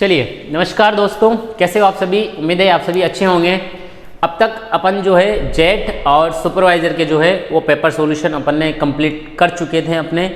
चलिए, नमस्कार दोस्तों, कैसे हो आप सभी। उम्मीद है आप सभी अच्छे होंगे। अब तक अपन जो है जेट और सुपरवाइज़र के जो है वो पेपर सॉल्यूशन अपन ने कंप्लीट कर चुके थे। अपने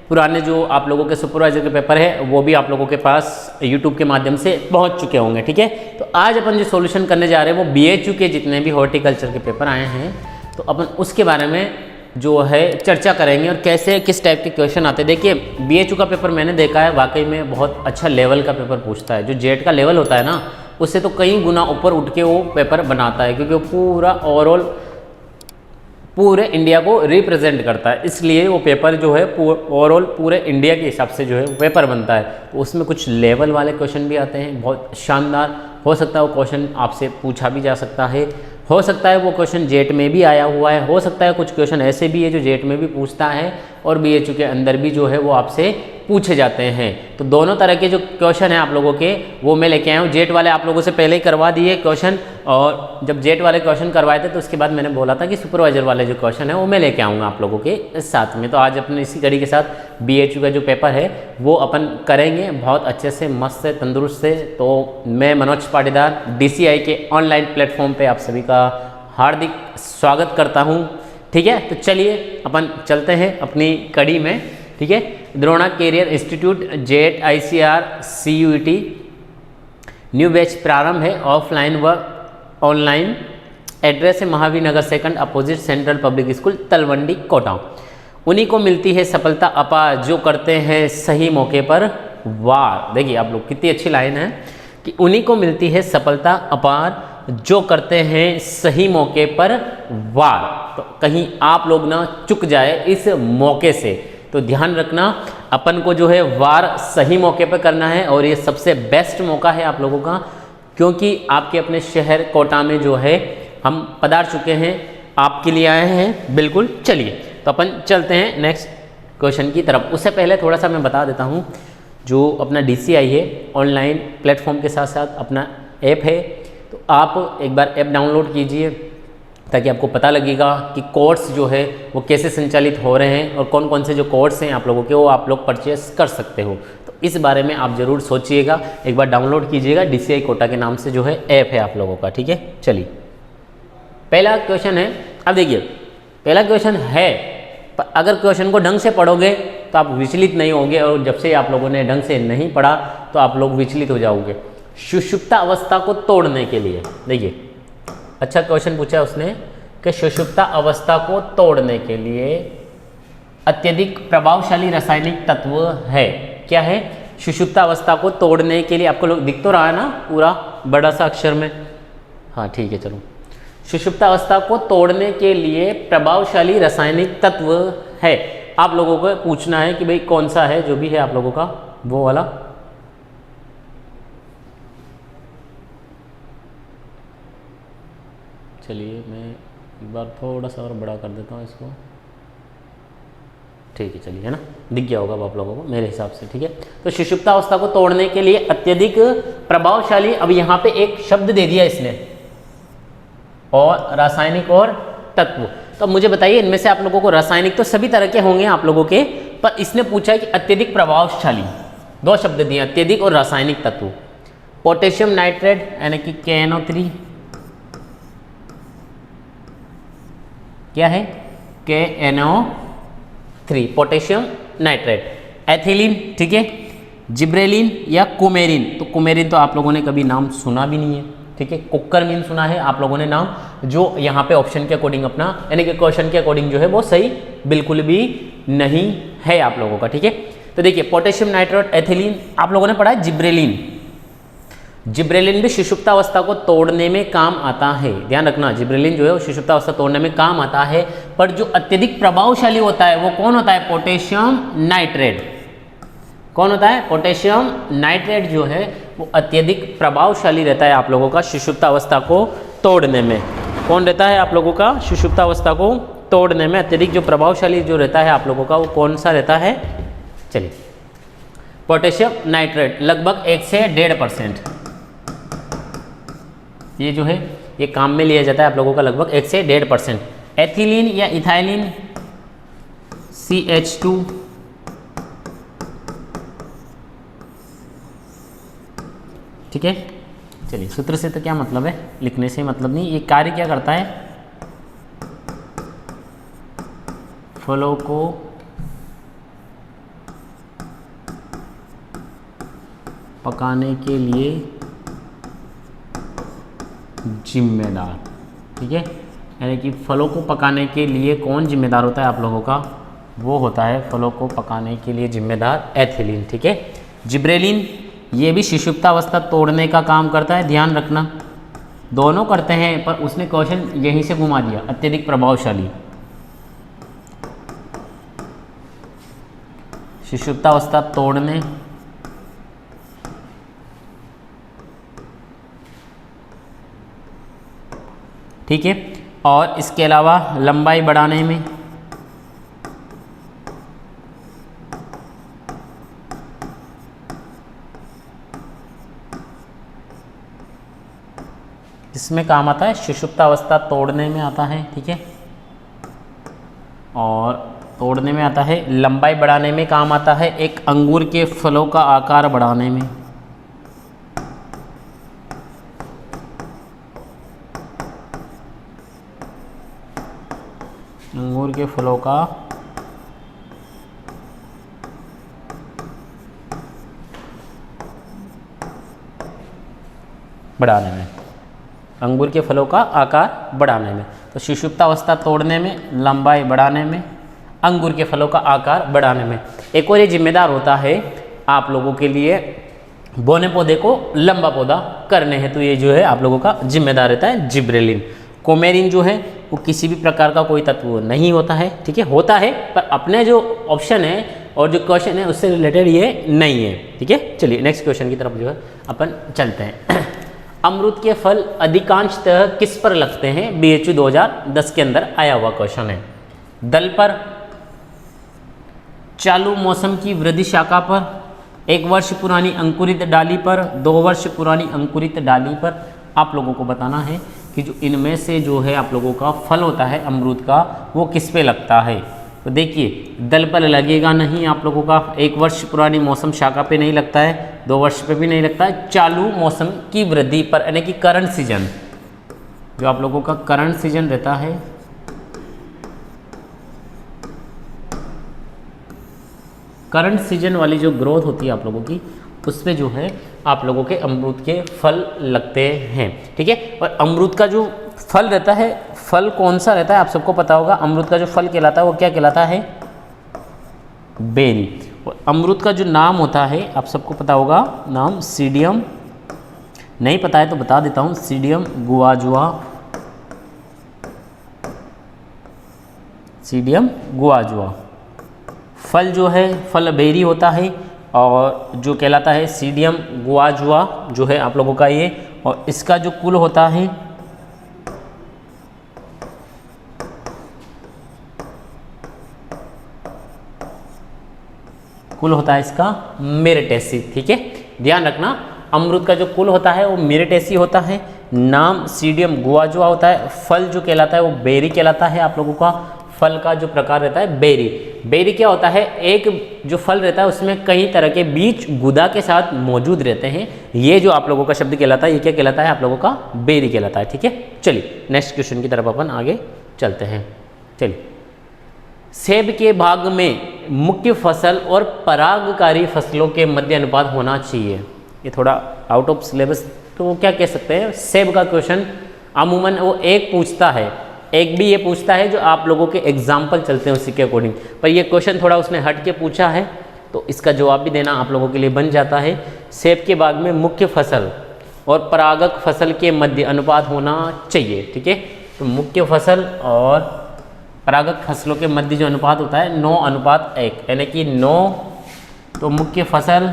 पुराने जो आप लोगों के सुपरवाइज़र के पेपर है वो भी आप लोगों के पास यूट्यूब के माध्यम से पहुंच चुके होंगे। ठीक है, तो आज अपन जो सॉल्यूशन करने जा रहे हैं वो BHU के जितने भी हॉर्टिकल्चर के पेपर आए हैं तो अपन उसके बारे में जो है चर्चा करेंगे और कैसे किस टाइप के क्वेश्चन आते हैं। देखिए, BHU का पेपर मैंने देखा है, वाकई में बहुत अच्छा लेवल का पेपर पूछता है। जो जेट का लेवल होता है ना, उससे तो कई गुना ऊपर उठ के वो पेपर बनाता है, क्योंकि वो पूरा ओवरऑल पूरे इंडिया को रिप्रेजेंट करता है। इसलिए वो पेपर जो है ओवरऑल पूरे इंडिया के हिसाब से जो है पेपर बनता है। तो उसमें कुछ लेवल वाले क्वेश्चन भी आते हैं, बहुत शानदार। हो सकता है वो क्वेश्चन आपसे पूछा भी जा सकता है, हो सकता है वो क्वेश्चन जेट में भी आया हुआ है, हो सकता है कुछ क्वेश्चन ऐसे भी है जो जेट में भी पूछता है और BHU के अंदर भी जो है वो आपसे पूछे जाते हैं। तो दोनों तरह के जो क्वेश्चन हैं आप लोगों के वो मैं लेके आया हूँ। जेट वाले आप लोगों से पहले ही करवा दिए क्वेश्चन, और जब जेट वाले क्वेश्चन करवाए थे तो उसके बाद मैंने बोला था कि सुपरवाइजर वाले जो क्वेश्चन है वो मैं लेके आऊँगा आप लोगों के साथ में। तो आज अपने इसी कड़ी के साथ BHU का जो पेपर है वो अपन करेंगे बहुत अच्छे से, मस्त से, तंदुरुस्त से। तो मैं मनोज पाटीदार DCI के ऑनलाइन प्लेटफॉर्म पर आप सभी का हार्दिक स्वागत करता हूँ। ठीक है, तो चलिए अपन चलते हैं अपनी कड़ी में। ठीक है, Drona career institute JET ICR CUET new batch प्रारंभ है, ऑफलाइन व ऑनलाइन। एड्रेस है Mahavir Nagar second opposite central public school Talwandi Kota. उन्हीं को मिलती है सफलता अपार जो करते हैं सही मौके पर वार। देखिए आप लोग, कितनी अच्छी लाइन है कि उन्हीं को मिलती है सफलता अपार जो करते हैं सही मौके पर वार। तो कहीं आप लोग ना चुक जाए इस मौके से, तो ध्यान रखना अपन को जो है वार सही मौके पर करना है। और ये सबसे बेस्ट मौका है आप लोगों का, क्योंकि आपके अपने शहर कोटा में जो है हम पधार चुके हैं, आपके लिए आए हैं। बिल्कुल, चलिए तो अपन चलते हैं नेक्स्ट क्वेश्चन की तरफ। उससे पहले थोड़ा सा मैं बता देता हूँ, जो अपना DCI है ऑनलाइन प्लेटफॉर्म के साथ साथ अपना ऐप है, तो आप एक बार ऐप डाउनलोड कीजिए ताकि आपको पता लगेगा कि कोर्स जो है वो कैसे संचालित हो रहे हैं और कौन कौन से जो कोर्स हैं आप लोगों के वो आप लोग परचेस कर सकते हो। तो इस बारे में आप ज़रूर सोचिएगा, एक बार डाउनलोड कीजिएगा। DCI कोटा के नाम से जो है ऐप है आप लोगों का। ठीक है, चलिए पहला क्वेश्चन है। अब देखिए, पहला क्वेश्चन है, अगर क्वेश्चन को ढंग से पढ़ोगे तो आप विचलित नहीं होंगे, और जब से आप लोगों ने ढंग से नहीं पढ़ा तो आप लोग विचलित हो जाओगे। सुषुप्त अवस्था को तोड़ने के लिए, देखिए अच्छा क्वेश्चन पूछा है उसने कि सुषुप्त अवस्था को तोड़ने के लिए अत्यधिक प्रभावशाली रासायनिक तत्व है। क्या है? सुषुप्त अवस्था को तोड़ने के लिए, आपको लोग दिख तो रहा है ना पूरा बड़ा सा अक्षर में, हाँ ठीक है चलो। सुषुप्त अवस्था को तोड़ने के लिए प्रभावशाली रासायनिक तत्व है। आप लोगों को पूछना है कि भाई कौन सा है, जो भी है आप लोगों का वो वाला। चलिए मैं एक बार थोड़ा सा और बड़ा कर देता हूँ इसको। ठीक है, चलिए, है ना, दिख गया होगा अब आप लोगों को मेरे हिसाब से। ठीक है, तो सुषुप्त अवस्था को तोड़ने के लिए अत्यधिक प्रभावशाली, अब यहाँ पे एक शब्द दे दिया इसने, और रासायनिक और तत्व। तो मुझे बताइए इनमें से आप लोगों को, रासायनिक तो सभी तरह के होंगे आप लोगों के, पर इसने पूछा है कि अत्यधिक प्रभावशाली, दो शब्द दिए, अत्यधिक और रासायनिक तत्व। पोटेशियम नाइट्रेट यानी कि KNO3, क्या है? KNO3 potassium nitrate. एथिलीन, ठीक है, जिब्रेलिन या कुमेरिन। तो कुमेरिन तो आप लोगों ने कभी नाम सुना भी नहीं है। ठीक है, कुक्करमीन सुना है आप लोगों ने नाम, जो यहाँ पे ऑप्शन के अकॉर्डिंग अपना यानी कि क्वेश्चन के अकॉर्डिंग जो है वो सही बिल्कुल भी नहीं है आप लोगों का। ठीक है, तो देखिए पोटेशियम नाइट्रेट, एथिलीन, आप लोगों ने पढ़ा है जिब्रेलिन। जिब्रेलिन भी सुषुप्त अवस्था को तोड़ने में काम आता है। ध्यान रखना, जिब्रेलिन जो है वो सुषुप्त अवस्था तोड़ने में काम आता है, पर जो अत्यधिक प्रभावशाली होता है वो कौन होता है? Potassium nitrate. कौन होता है? पोटेशियम नाइट्रेट जो है वो अत्यधिक प्रभावशाली रहता है आप लोगों का सुषुप्त अवस्था को तोड़ने में। कौन रहता है आप लोगों का सुषुप्त अवस्था को तोड़ने में अत्यधिक जो प्रभावशाली जो रहता है आप लोगों का, वो कौन सा रहता है? चलिए, पोटेशियम नाइट्रेट लगभग 1 से 1.5%, ये जो है ये काम में लिया जाता है आप लोगों का लगभग 1 से 1.5%। एथिलीन या इथाइलिन CH2 ठीक है। चलिए, सूत्र से तो क्या मतलब है, लिखने से मतलब नहीं। ये कार्य क्या करता है, फलों को पकाने के लिए जिम्मेदार, ठीक है। यानी कि फलों को पकाने के लिए कौन जिम्मेदार होता है आप लोगों का, वो होता है फलों को पकाने के लिए जिम्मेदार एथिलीन, ठीक है। जिब्रेलिन ये भी सुषुप्तावस्था तोड़ने का काम करता है, ध्यान रखना। दोनों करते हैं, पर उसने क्वेश्चन यहीं से घुमा दिया, अत्यधिक प्रभावशाली। सुषुप्तावस्था तोड़ने, ठीक है। और इसके अलावा लंबाई बढ़ाने में, इसमें काम आता है, सुषुप्तावस्था तोड़ने में आता है, ठीक है। और तोड़ने में आता है, लंबाई बढ़ाने में काम आता है, एक अंगूर के फलों का आकार बढ़ाने में, अंगूर के फलों का बढ़ाने में, अंगूर के फलों का आकार बढ़ाने में। तो सुषुप्तावस्था तोड़ने में, लंबाई बढ़ाने में, अंगूर के फलों का आकार बढ़ाने में। एक और ये जिम्मेदार होता है आप लोगों के लिए, बोने पौधे को लंबा पौधा करने हैं, तो ये जो है आप लोगों का जिम्मेदार रहता है जिब्रेलिन। कोमेरिन जो है वो किसी भी प्रकार का कोई तत्व नहीं होता है, ठीक है। होता है पर अपने जो ऑप्शन है और जो क्वेश्चन है उससे रिलेटेड ये नहीं है, ठीक है। चलिए नेक्स्ट क्वेश्चन की तरफ जो है अपन चलते हैं। अमरूद के फल अधिकांशतः किस पर लगते हैं, BHU 2010 के अंदर आया हुआ क्वेश्चन है। दल पर, चालू मौसम की वृद्धि शाखा पर, 1 वर्ष पुरानी अंकुरित डाली पर, 2 वर्ष पुरानी अंकुरित डाली पर। आप लोगों को बताना है कि जो इनमें से जो है आप लोगों का फल होता है अमरूद का, वो किस पे लगता है। तो देखिए, दल पर लगेगा नहीं आप लोगों का, 1 वर्ष पुरानी मौसम शाखा पे नहीं लगता है, 2 वर्ष पे भी नहीं लगता है, चालू मौसम की वृद्धि पर, यानी कि करंट सीजन, जो आप लोगों का करंट सीजन रहता है, करंट सीजन वाली जो ग्रोथ होती है आप लोगों की, उस पे जो है आप लोगों के अमरूद के फल लगते हैं, ठीक है। और अमरूद का जो फल रहता है, फल कौन सा रहता है आप सबको पता होगा। अमरूद का जो फल कहलाता है वो क्या कहलाता है, बेरी। और अमरूद का जो नाम होता है आप सबको पता होगा, नाम सीडियम, नहीं पता है तो बता देता हूँ, सीडियम गुआजुआ, सीडियम गुआजुआ। फल जो है फल बेरी होता है और जो कहलाता है सीडियम गुआजुआ जो है आप लोगों का ये। और इसका जो कुल होता है, कुल होता है इसका मेरिटेसी, ठीक है। ध्यान रखना, अमरूद का जो कुल होता है वो मेरिटेसी होता है, नाम सीडियम गुआजुआ होता है, फल जो कहलाता है वो बेरी कहलाता है आप लोगों का। फल का जो प्रकार रहता है बेरी। बेरी क्या होता है, एक जो फल रहता है उसमें कई तरह के बीज गुदा के साथ मौजूद रहते हैं। ये जो आप लोगों का शब्द कहलाता है, ये क्या कहलाता है आप लोगों का, बेरी कहलाता है, ठीक है। चलिए नेक्स्ट क्वेश्चन की तरफ अपन आगे चलते हैं। चलिए, सेब के भाग में मुख्य फसल और परागकारी फसलों के मध्य अनुपात होना चाहिए। ये थोड़ा आउट ऑफ सिलेबस, तो क्या कह सकते हैं, सेब का क्वेश्चन अमूमन वो एक पूछता है, एक भी ये पूछता है जो आप लोगों के एग्जाम्पल चलते हैं उसी के अकॉर्डिंग, पर ये क्वेश्चन थोड़ा उसने हट के पूछा है तो इसका जवाब भी देना आप लोगों के लिए बन जाता है। सेब के बाग में मुख्य फसल और परागक फसल के मध्य अनुपात होना चाहिए, ठीक है। तो मुख्य फसल और परागक फसलों के मध्य जो अनुपात होता है 9:1, यानी कि 9 तो मुख्य फसल,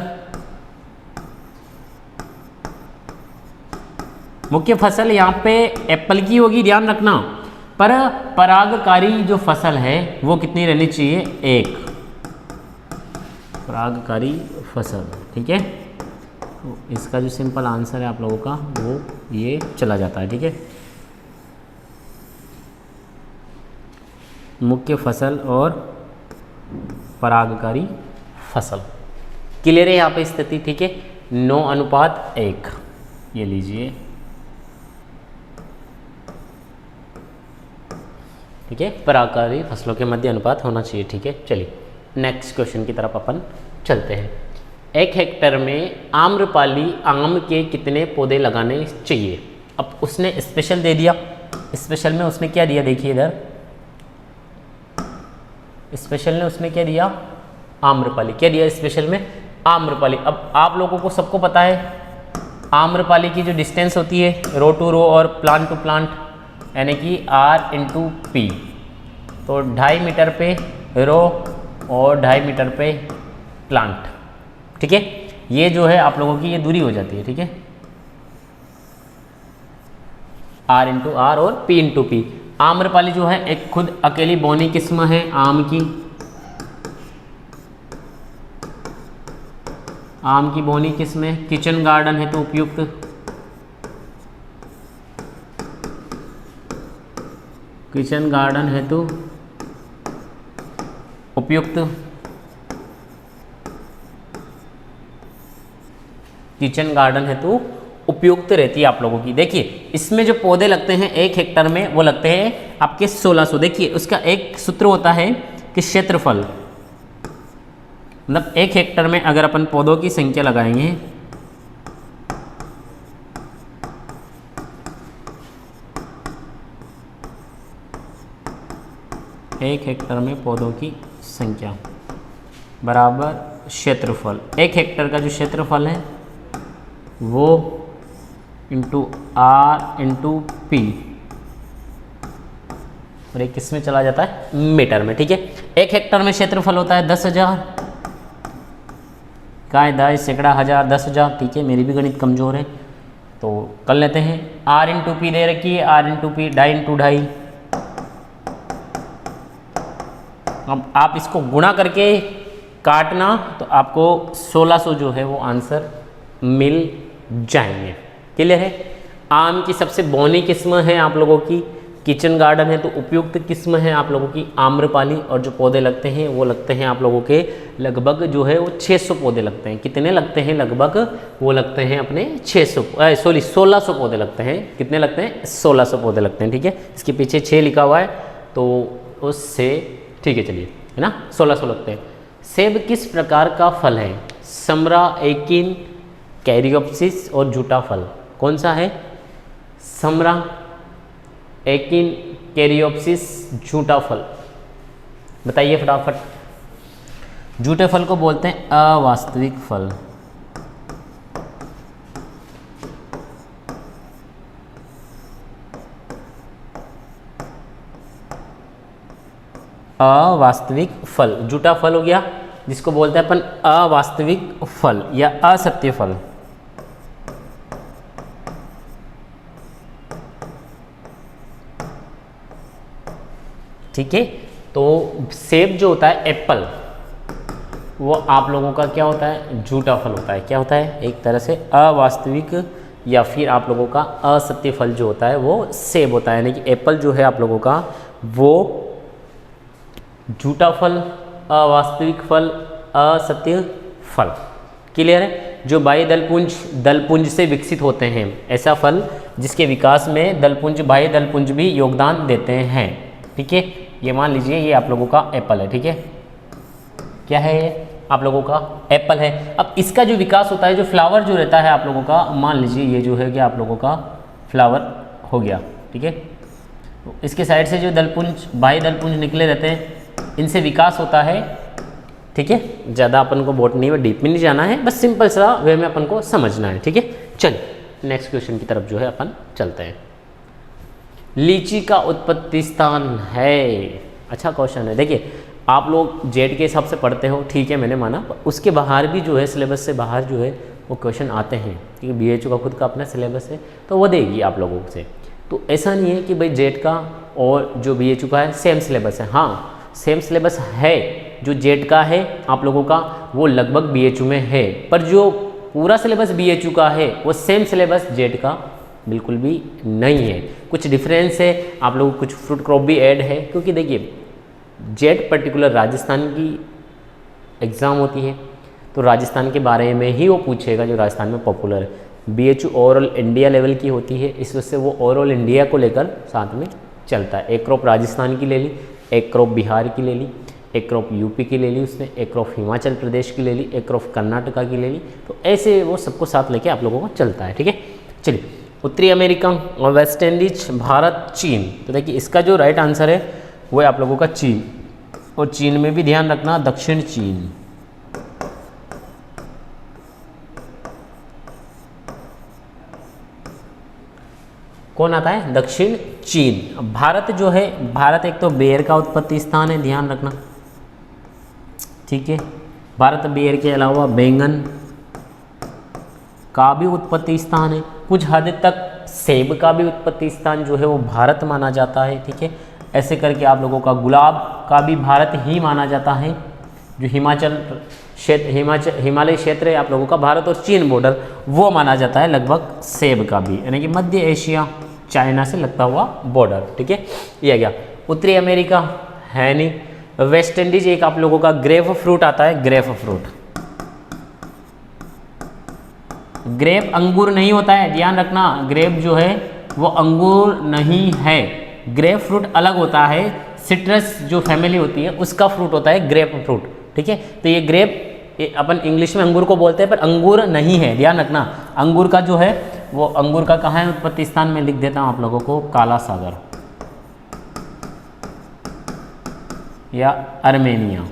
मुख्य फसल यहाँ पे एप्पल की होगी, ध्यान रखना। पर परागकारी जो फसल है वो कितनी रहनी चाहिए, 1 परागकारी फसल, ठीक है। तो इसका जो सिंपल आंसर है आप लोगों का वो ये चला जाता है, ठीक है। मुख्य फसल और परागकारी फसल, क्लियर है यहाँ पे स्थिति, ठीक है। 9:1, ये लीजिए, ठीक है, परागकारी फसलों के मध्य अनुपात होना चाहिए, ठीक है। चलिए नेक्स्ट क्वेश्चन की तरफ अपन चलते हैं। 1 हेक्टेयर में आम्रपाली आम के कितने पौधे लगाने चाहिए? अब उसने स्पेशल दे दिया, स्पेशल में उसने क्या दिया, देखिए इधर स्पेशल ने उसने क्या दिया, आम्रपाली। क्या दिया स्पेशल में? आम्रपाली। अब आप लोगों को सबको पता है आम्रपाली की जो डिस्टेंस होती है रो टू रो और प्लांट टू प्लांट, यानी कि R/P, तो 2.5 मीटर पे रो और 2.5 मीटर पे प्लांट, ठीक है। ये जो है आप लोगों की ये दूरी हो जाती है, ठीक है, R/R और P/P। आम्रपाली जो है एक खुद अकेली बौनी किस्म है आम की, आम की बौनी किस्म है, किचन गार्डन है तो उपयुक्त, किचन गार्डन है तो उपयुक्त, किचन गार्डन है तो उपयुक्त रहती है आप लोगों की। देखिए इसमें जो पौधे लगते हैं 1 हेक्टेयर में वो लगते हैं आपके 1600। देखिए उसका एक सूत्र होता है कि क्षेत्रफल, मतलब 1 हेक्टेयर में अगर अपन पौधों की संख्या लगाएंगे, एक हेक्टेयर में पौधों की संख्या बराबर क्षेत्रफल। 1 हेक्टेयर का जो क्षेत्रफल है वो R/P, और एक किस में चला जाता है, मीटर में, ठीक है। 1 हेक्टेयर में क्षेत्रफल होता है 10,000, काय दाय सैकड़ा हज़ार 10,000, ठीक है। मेरी भी गणित कमज़ोर है तो कर लेते हैं। R/P दे रखी है, R/P 2.5 × 2.5। अब आप इसको गुणा करके काटना तो आपको 1600 जो है वो आंसर मिल जाएंगे। क्लियर है? आम की सबसे बौनी किस्म है आप लोगों की, किचन गार्डन है तो उपयुक्त किस्म है आप लोगों की आम्रपाली, और जो पौधे लगते हैं वो लगते हैं आप लोगों के लगभग जो है वो 600 पौधे लगते हैं। कितने लगते हैं? लगभग वो लगते हैं अपने 1600 पौधे लगते हैं। कितने लगते हैं? 1600 पौधे लगते हैं, ठीक है। इसके पीछे 6 लिखा हुआ है तो उससे ठीक है, चलिए, है ना, 1600 लगते हैं। सेब किस प्रकार का फल है? समरा, एकिन, कैरियोप्सिस और जूटा फल। कौन सा है? समरा, एकिन, कैरियोप्सिस, जूटा फल। बताइए फटाफट। जूटे फल को बोलते हैं अवास्तविक फल। अवास्तविक फल, जूटा फल हो गया जिसको बोलते हैं अपन अवास्तविक फल या असत्य फल। ठीक है, तो सेब जो होता है, एप्पल, वो आप लोगों का क्या होता है? झूठा फल होता है। क्या होता है? एक तरह से अवास्तविक या फिर आप लोगों का असत्य फल जो होता है वो सेब होता है। यानी कि एप्पल जो है आप लोगों का वो झूठा फल, अवास्तविक फल, असत्य फल। क्लियर है? जो बाह्य दलपुंज से विकसित होते हैं, ऐसा फल जिसके विकास में दलपुंज, बाह्य दलपुंज भी योगदान देते हैं। ठीक है, ये मान लीजिए ये आप लोगों का एप्पल है। ठीक है, क्या है ये? आप लोगों का एप्पल है। अब इसका जो विकास होता है, जो फ्लावर जो रहता है आप लोगों का, मान लीजिए ये जो है कि आप लोगों का फ्लावर हो गया। ठीक है, तो इसके साइड से जो दलपुंज, बाह्य दलपुंज निकले रहते हैं, इनसे विकास होता है। ठीक है, ज़्यादा अपन को बॉटनी में डीप में नहीं जाना है, बस सिंपल सा वे में अपन को समझना है। ठीक है, चलिए नेक्स्ट क्वेश्चन की तरफ जो है अपन चलते हैं। लीची का उत्पत्ति स्थान है। अच्छा क्वेश्चन है। देखिए आप लोग जेड के हिसाब से पढ़ते हो, ठीक है, मैंने माना, उसके बाहर भी जो है सिलेबस से बाहर जो है वो क्वेश्चन आते हैं, क्योंकि बीएचयू का खुद का अपना सिलेबस है तो वो देगी आप लोगों से। तो ऐसा नहीं है कि भाई जेड का और जो बीएचयू का है सेम सिलेबस है। हाँ, सेम सिलेबस है। जो जेड का है आप लोगों का वो लगभग बीएचयू में है, पर जो पूरा सिलेबस बीएचयू का है वो सेम सिलेबस जेड का बिल्कुल भी नहीं है। कुछ डिफरेंस है, आप लोगों को कुछ फ्रूट क्रॉप भी ऐड है, क्योंकि देखिए जेड पर्टिकुलर राजस्थान की एग्ज़ाम होती है तो राजस्थान के बारे में ही वो पूछेगा जो राजस्थान में पॉपुलर है। BHU ओवरऑल इंडिया लेवल की होती है, इस वजह से वो ओवरऑल इंडिया को लेकर साथ में चलता है। एक क्रॉप राजस्थान की ले ली, एक क्रॉप बिहार की ले ली, एक क्रॉप यूपी की ले ली उसने, एक क्रॉप हिमाचल प्रदेश की ले ली, एक क्रॉप कर्नाटका की ले ली, तो ऐसे वो सबको साथ लेके आप लोगों को चलता है। ठीक है, चलिए उत्तरी अमेरिका और वेस्ट इंडीज, भारत, चीन। तो देखिए इसका जो राइट आंसर है वो है आप लोगों का चीन, और चीन में भी ध्यान रखना दक्षिण चीन। कौन आता है? दक्षिण चीन। भारत जो है, भारत एक तो बेर का उत्पत्ति स्थान है, ध्यान रखना, ठीक है। भारत बेर के अलावा बैंगन का भी उत्पत्ति स्थान है, कुछ हद तक सेब का भी उत्पत्ति स्थान जो है वो भारत माना जाता है। ठीक है, ऐसे करके आप लोगों का गुलाब का भी भारत ही माना जाता है। जो हिमाचल क्षेत्र, हिमालय क्षेत्र है आप लोगों का, भारत और चीन बॉर्डर, वो माना जाता है लगभग सेब का भी, यानी कि मध्य एशिया चाइना से लगता हुआ बॉर्डर। ठीक है, ये आ गया। उत्तरी अमेरिका है नहीं। वेस्ट इंडीज एक आप लोगों का ग्रेप फ्रूट आता है, ग्रेप फ्रूट। ग्रेप अंगूर नहीं होता है, ध्यान रखना, ग्रेप जो है वो अंगूर नहीं है, ग्रेप फ्रूट अलग होता है। सिट्रस जो फैमिली होती है उसका फ्रूट होता है ग्रेप फ्रूट। ठीक है, तो ये ग्रेप अपन इंग्लिश में अंगूर को बोलते हैं, पर अंगूर नहीं है, ध्यान रखना। अंगूर का जो है वो, अंगूर का कहाँ है उत्पत्ति स्थान, में लिख देता हूँ आप लोगों को, काला सागर या अर्मेनिया।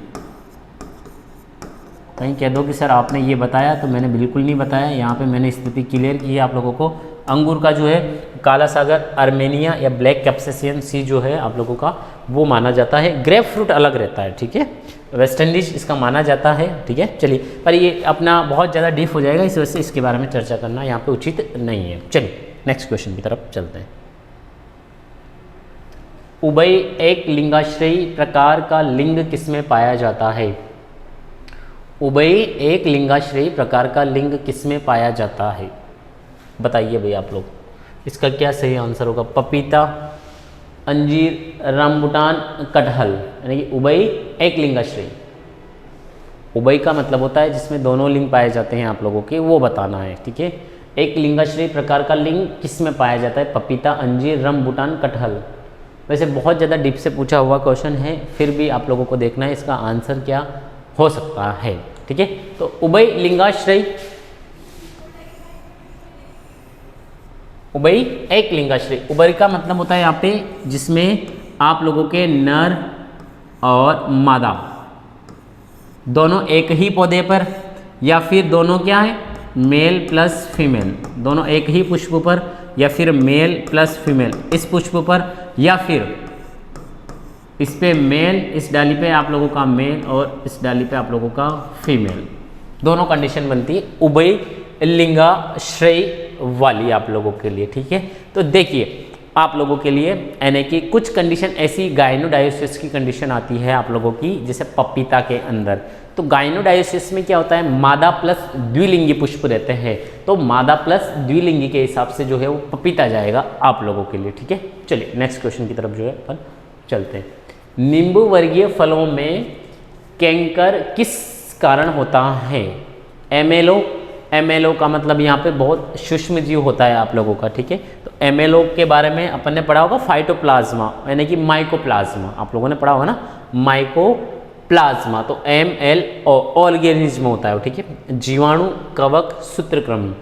कहीं कह दो कि सर आपने ये बताया, तो मैंने बिल्कुल नहीं बताया, यहाँ पे मैंने स्थिति क्लियर की है आप लोगों को। अंगूर का जो है काला सागर, अर्मेनिया या ब्लैक कैप्सेसियन सी जो है आप लोगों का वो माना जाता है। ग्रेप फ्रूट अलग रहता है। ठीक है, वेस्ट इंडीज इसका माना जाता है। ठीक है, चलिए, पर ये अपना बहुत ज़्यादा डीप हो जाएगा, इस वजह से इसके बारे में चर्चा करना यहाँ पे उचित नहीं है। चलिए नेक्स्ट क्वेश्चन की तरफ चलते हैं। उभय एक लिंगाश्रयी प्रकार का लिंग किसमें पाया जाता है? उभय एक लिंगाश्रयी प्रकार का लिंग किसमें पाया जाता है? बताइए भाई आप लोग, इसका क्या सही आंसर होगा? पपीता, अंजीर, रामबुटान, कटहल, यानी कि उभय एक लिंगाश्रयी। उभय का मतलब होता है जिसमें दोनों लिंग पाए जाते हैं आप लोगों के, वो बताना है। ठीक है, एक लिंगाश्रयी प्रकार का लिंग किसमें पाया जाता है? पपीता, अंजीर, रामबुटान, कटहल। वैसे बहुत ज़्यादा डीप से पूछा हुआ क्वेश्चन है, फिर भी आप लोगों को देखना है इसका आंसर क्या हो सकता है। ठीक है, तो उभय लिंगाश्रयी, उभय एक लिंगाश्रयी। उभय का मतलब होता है यहाँ पे जिसमें आप लोगों के नर और मादा दोनों एक ही पौधे पर, या फिर दोनों क्या है, मेल प्लस फीमेल, दोनों एक ही पुष्प पर, या फिर मेल प्लस फीमेल इस पुष्प पर, या फिर इस पे मेल, इस डाली पे आप लोगों का मेल और इस डाली पे आप लोगों का फीमेल, दोनों कंडीशन बनती है उभय लिंगाश्रयी वाली आप लोगों के लिए। ठीक है, तो देखिए आप लोगों के लिए यानी कि कुछ कंडीशन ऐसी गायनोडायोसिस की कंडीशन आती है आप लोगों की, जैसे पपीता के अंदर। तो गायनोडायोसिस में क्या होता है, मादा प्लस द्विलिंगी पुष्प रहते हैं, तो मादा प्लस द्विलिंगी के हिसाब से जो है वो पपीता जाएगा आप लोगों के लिए। ठीक है, चलिए नेक्स्ट क्वेश्चन की तरफ जो है अपन चलते हैं। नींबू वर्गीय फलों में कैंकर किस कारण होता है? एमएलओ, एमएलओ का मतलब यहाँ पे बहुत सूक्ष्म जीव होता है आप लोगों का। ठीक है, तो एमएलओ के बारे में अपन ने पढ़ा होगा, फाइटोप्लाज्मा यानी कि माइकोप्लाज्मा, आप लोगों ने पढ़ा होगा ना, माइकोप्लाज्मा। तो MLO ऑर्गेनिज्म होता है। ठीक है, जीवाणु, कवक, सूत्रकृमि।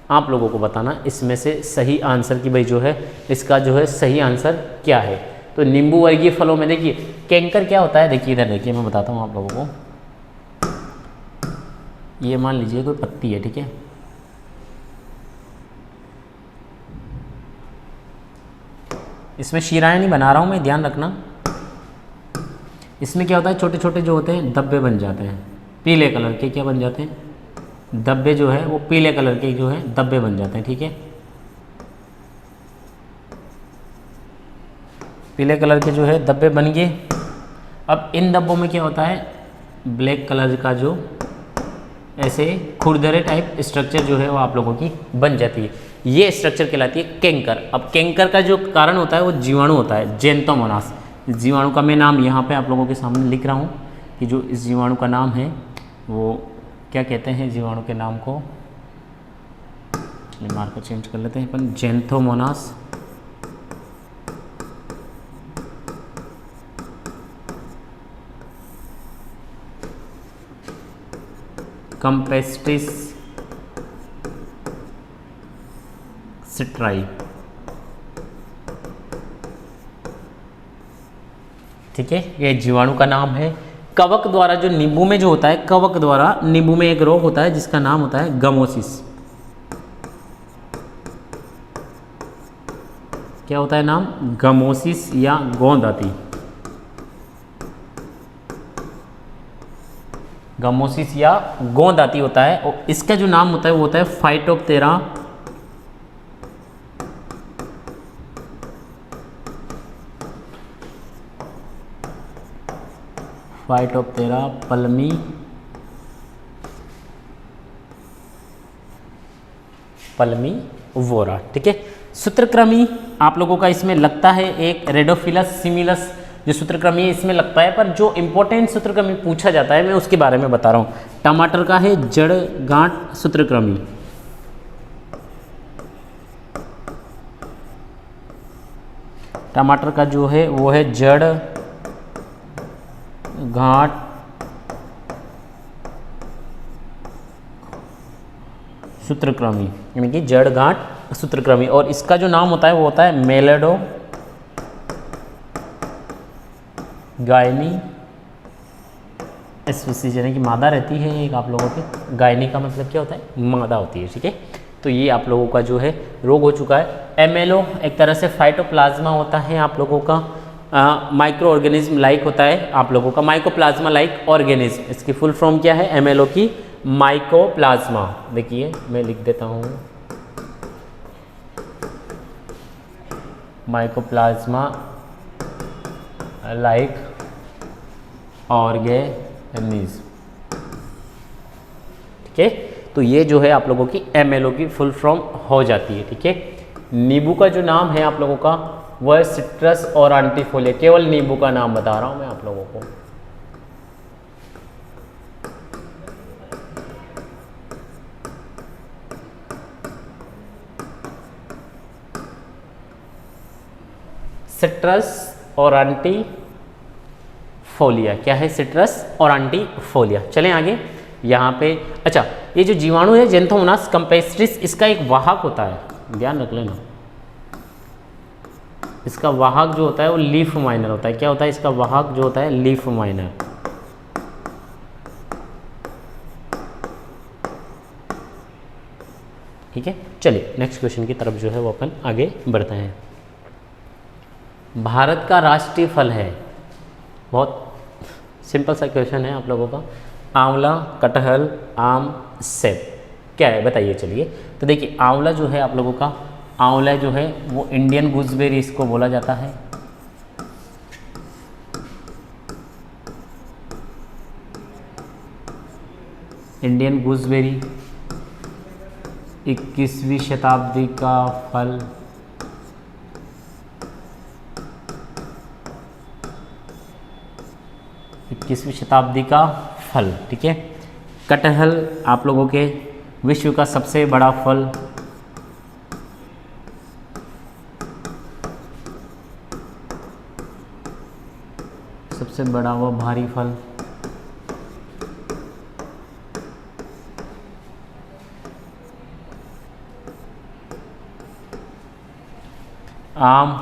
आप लोगों को बताना इसमें से सही आंसर की भाई जो है इसका जो है सही आंसर क्या है। तो नींबू वर्गीय फलों में देखिए कैंकर क्या होता है, देखिए इधर देखिए, मैं बताता हूँ आप लोगों को। ये मान लीजिए कोई पत्ती है, ठीक है, इसमें शीराएँ नहीं बना रहा हूँ मैं, ध्यान रखना। इसमें क्या होता है, छोटे छोटे जो होते हैं धब्बे बन जाते हैं, पीले कलर के क्या बन जाते हैं, धब्बे जो है वो पीले कलर के जो है धब्बे बन जाते हैं। ठीक है, पीले कलर के जो है धब्बे बन गए। अब इन धब्बों में क्या होता है, ब्लैक कलर का जो ऐसे खुरदरे टाइप स्ट्रक्चर जो है वो आप लोगों की बन जाती है, ये स्ट्रक्चर कहलाती है कैंकर। अब कैंकर का जो कारण होता है वो जीवाणु होता है, जेंतोमोनास। जीवाणु का मैं नाम यहाँ पे आप लोगों के सामने लिख रहा हूँ कि जो इस जीवाणु का नाम है वो क्या कहते हैं, जीवाणु के नाम को चलिए मार्कर चेंज कर लेते हैं अपन, ज़ैंथोमोनास कैम्पेस्ट्रिस सिट्राई। ठीक है, ये जीवाणु का नाम है। कवक द्वारा जो नींबू में जो होता है, कवक द्वारा नींबू में एक रोग होता है जिसका नाम होता है गमोसिस। क्या होता है नाम? गमोसिस या गोंद आती। गमोसिस या गोंद आती होता है, और इसका जो नाम होता है वो होता है फाइटोप्तेरा पल्मी वोरा। ठीक है, सूत्रकृमि आप लोगों का इसमें लगता है एक रेडोफिलस सिमिलस जो सूत्रकृमि है इसमें लगता है, पर जो इंपॉर्टेंट सूत्रकृमि पूछा जाता है मैं उसके बारे में बता रहा हूँ। टमाटर का है जड़ गांठ सूत्रकृमि। टमाटर का जो है वो है जड़ गांठ सूत्रकृमि, यानी कि जड़ गांठ सूत्रकृमि। और इसका जो नाम होता है वो होता है मेलेडो गायनी स्पीसीज, यानी कि मादा रहती है एक आप लोगों की। गायनी का मतलब क्या होता है? मादा होती है। ठीक है, तो ये आप लोगों का जो है रोग हो चुका है। एमएलओ एक तरह से फाइटोप्लाज्मा होता है आप लोगों का, माइक्रो ऑर्गेनिज्म लाइक होता है आप लोगों का, माइकोप्लाज्मा लाइक ऑर्गेनिज्म। इसकी फुल फॉर्म क्या है एमएलओ की? माइकोप्लाज्मा। देखिए मैं लिख देता हूँ, माइकोप्लाज्मा लाइक ऑर्गेनिज्म। ठीक है, तो ये जो है आप लोगों की एमएलओ की फुल फॉर्म हो जाती है। ठीक है, नींबू का जो नाम है आप लोगों का वह सिट्रस और आंटीफोलिया। केवल नींबू का नाम बता रहा हूं मैं आप लोगों को। सिट्रस और आंटीफोलिया। क्या है? सिट्रस और आंटीफोलिया। चलें आगे यहाँ पे। अच्छा, ये जो जीवाणु है ज़ैंथोमोनास कैम्पेस्ट्रिस, इसका एक वाहक होता है, ध्यान रख लेना। इसका वाहक जो होता है वो लीफ माइनर होता है। क्या होता है इसका वाहक जो होता है? Leaf miner. ठीक है, चलिए नेक्स्ट क्वेश्चन की तरफ जो है वो अपन आगे बढ़ते हैं। भारत का राष्ट्रीय फल है, बहुत सिंपल सा क्वेश्चन है आप लोगों का। आंवला, कटहल, आम, सेब। क्या है बताइए। चलिए तो देखिए, आंवला जो है आप लोगों का, आंवला जो है वो इंडियन गूसबेरी इसको बोला जाता है। इंडियन गूसबेरी 21वीं शताब्दी का फल। इक्कीसवीं शताब्दी का फल। ठीक है, कटहल आप लोगों के विश्व का सबसे बड़ा फल। सबसे बड़ा व भारी फल। आम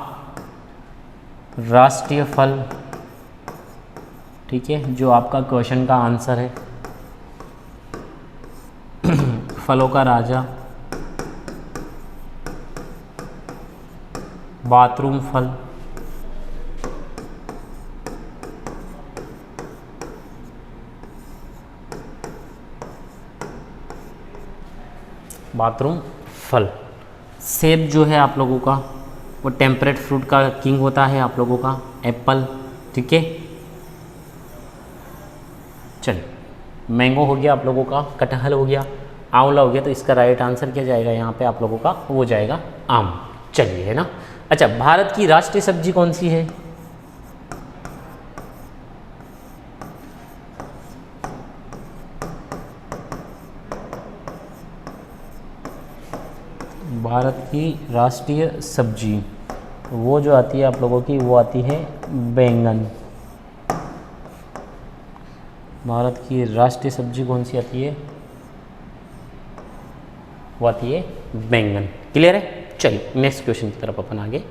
राष्ट्रीय फल। ठीक है, जो आपका क्वेश्चन का आंसर है। फलों का राजा, बाथरूम फल। बाथरूम फल। सेब जो है आप लोगों का वो टेम्परेट फ्रूट का किंग होता है आप लोगों का। एप्पल। ठीक है, चलिए मैंगो हो गया आप लोगों का, कटहल हो गया, आंवला हो गया। तो इसका राइट आंसर क्या जाएगा यहाँ पे आप लोगों का? वो जाएगा आम। चलिए, है ना। अच्छा, भारत की राष्ट्रीय सब्जी कौन सी है? भारत की राष्ट्रीय सब्जी वो जो आती है आप लोगों की, वो आती है बैंगन। भारत की राष्ट्रीय सब्जी कौन सी आती है? वो आती है बैंगन। क्लियर है? चलिए नेक्स्ट क्वेश्चन की तरफ अपन आगे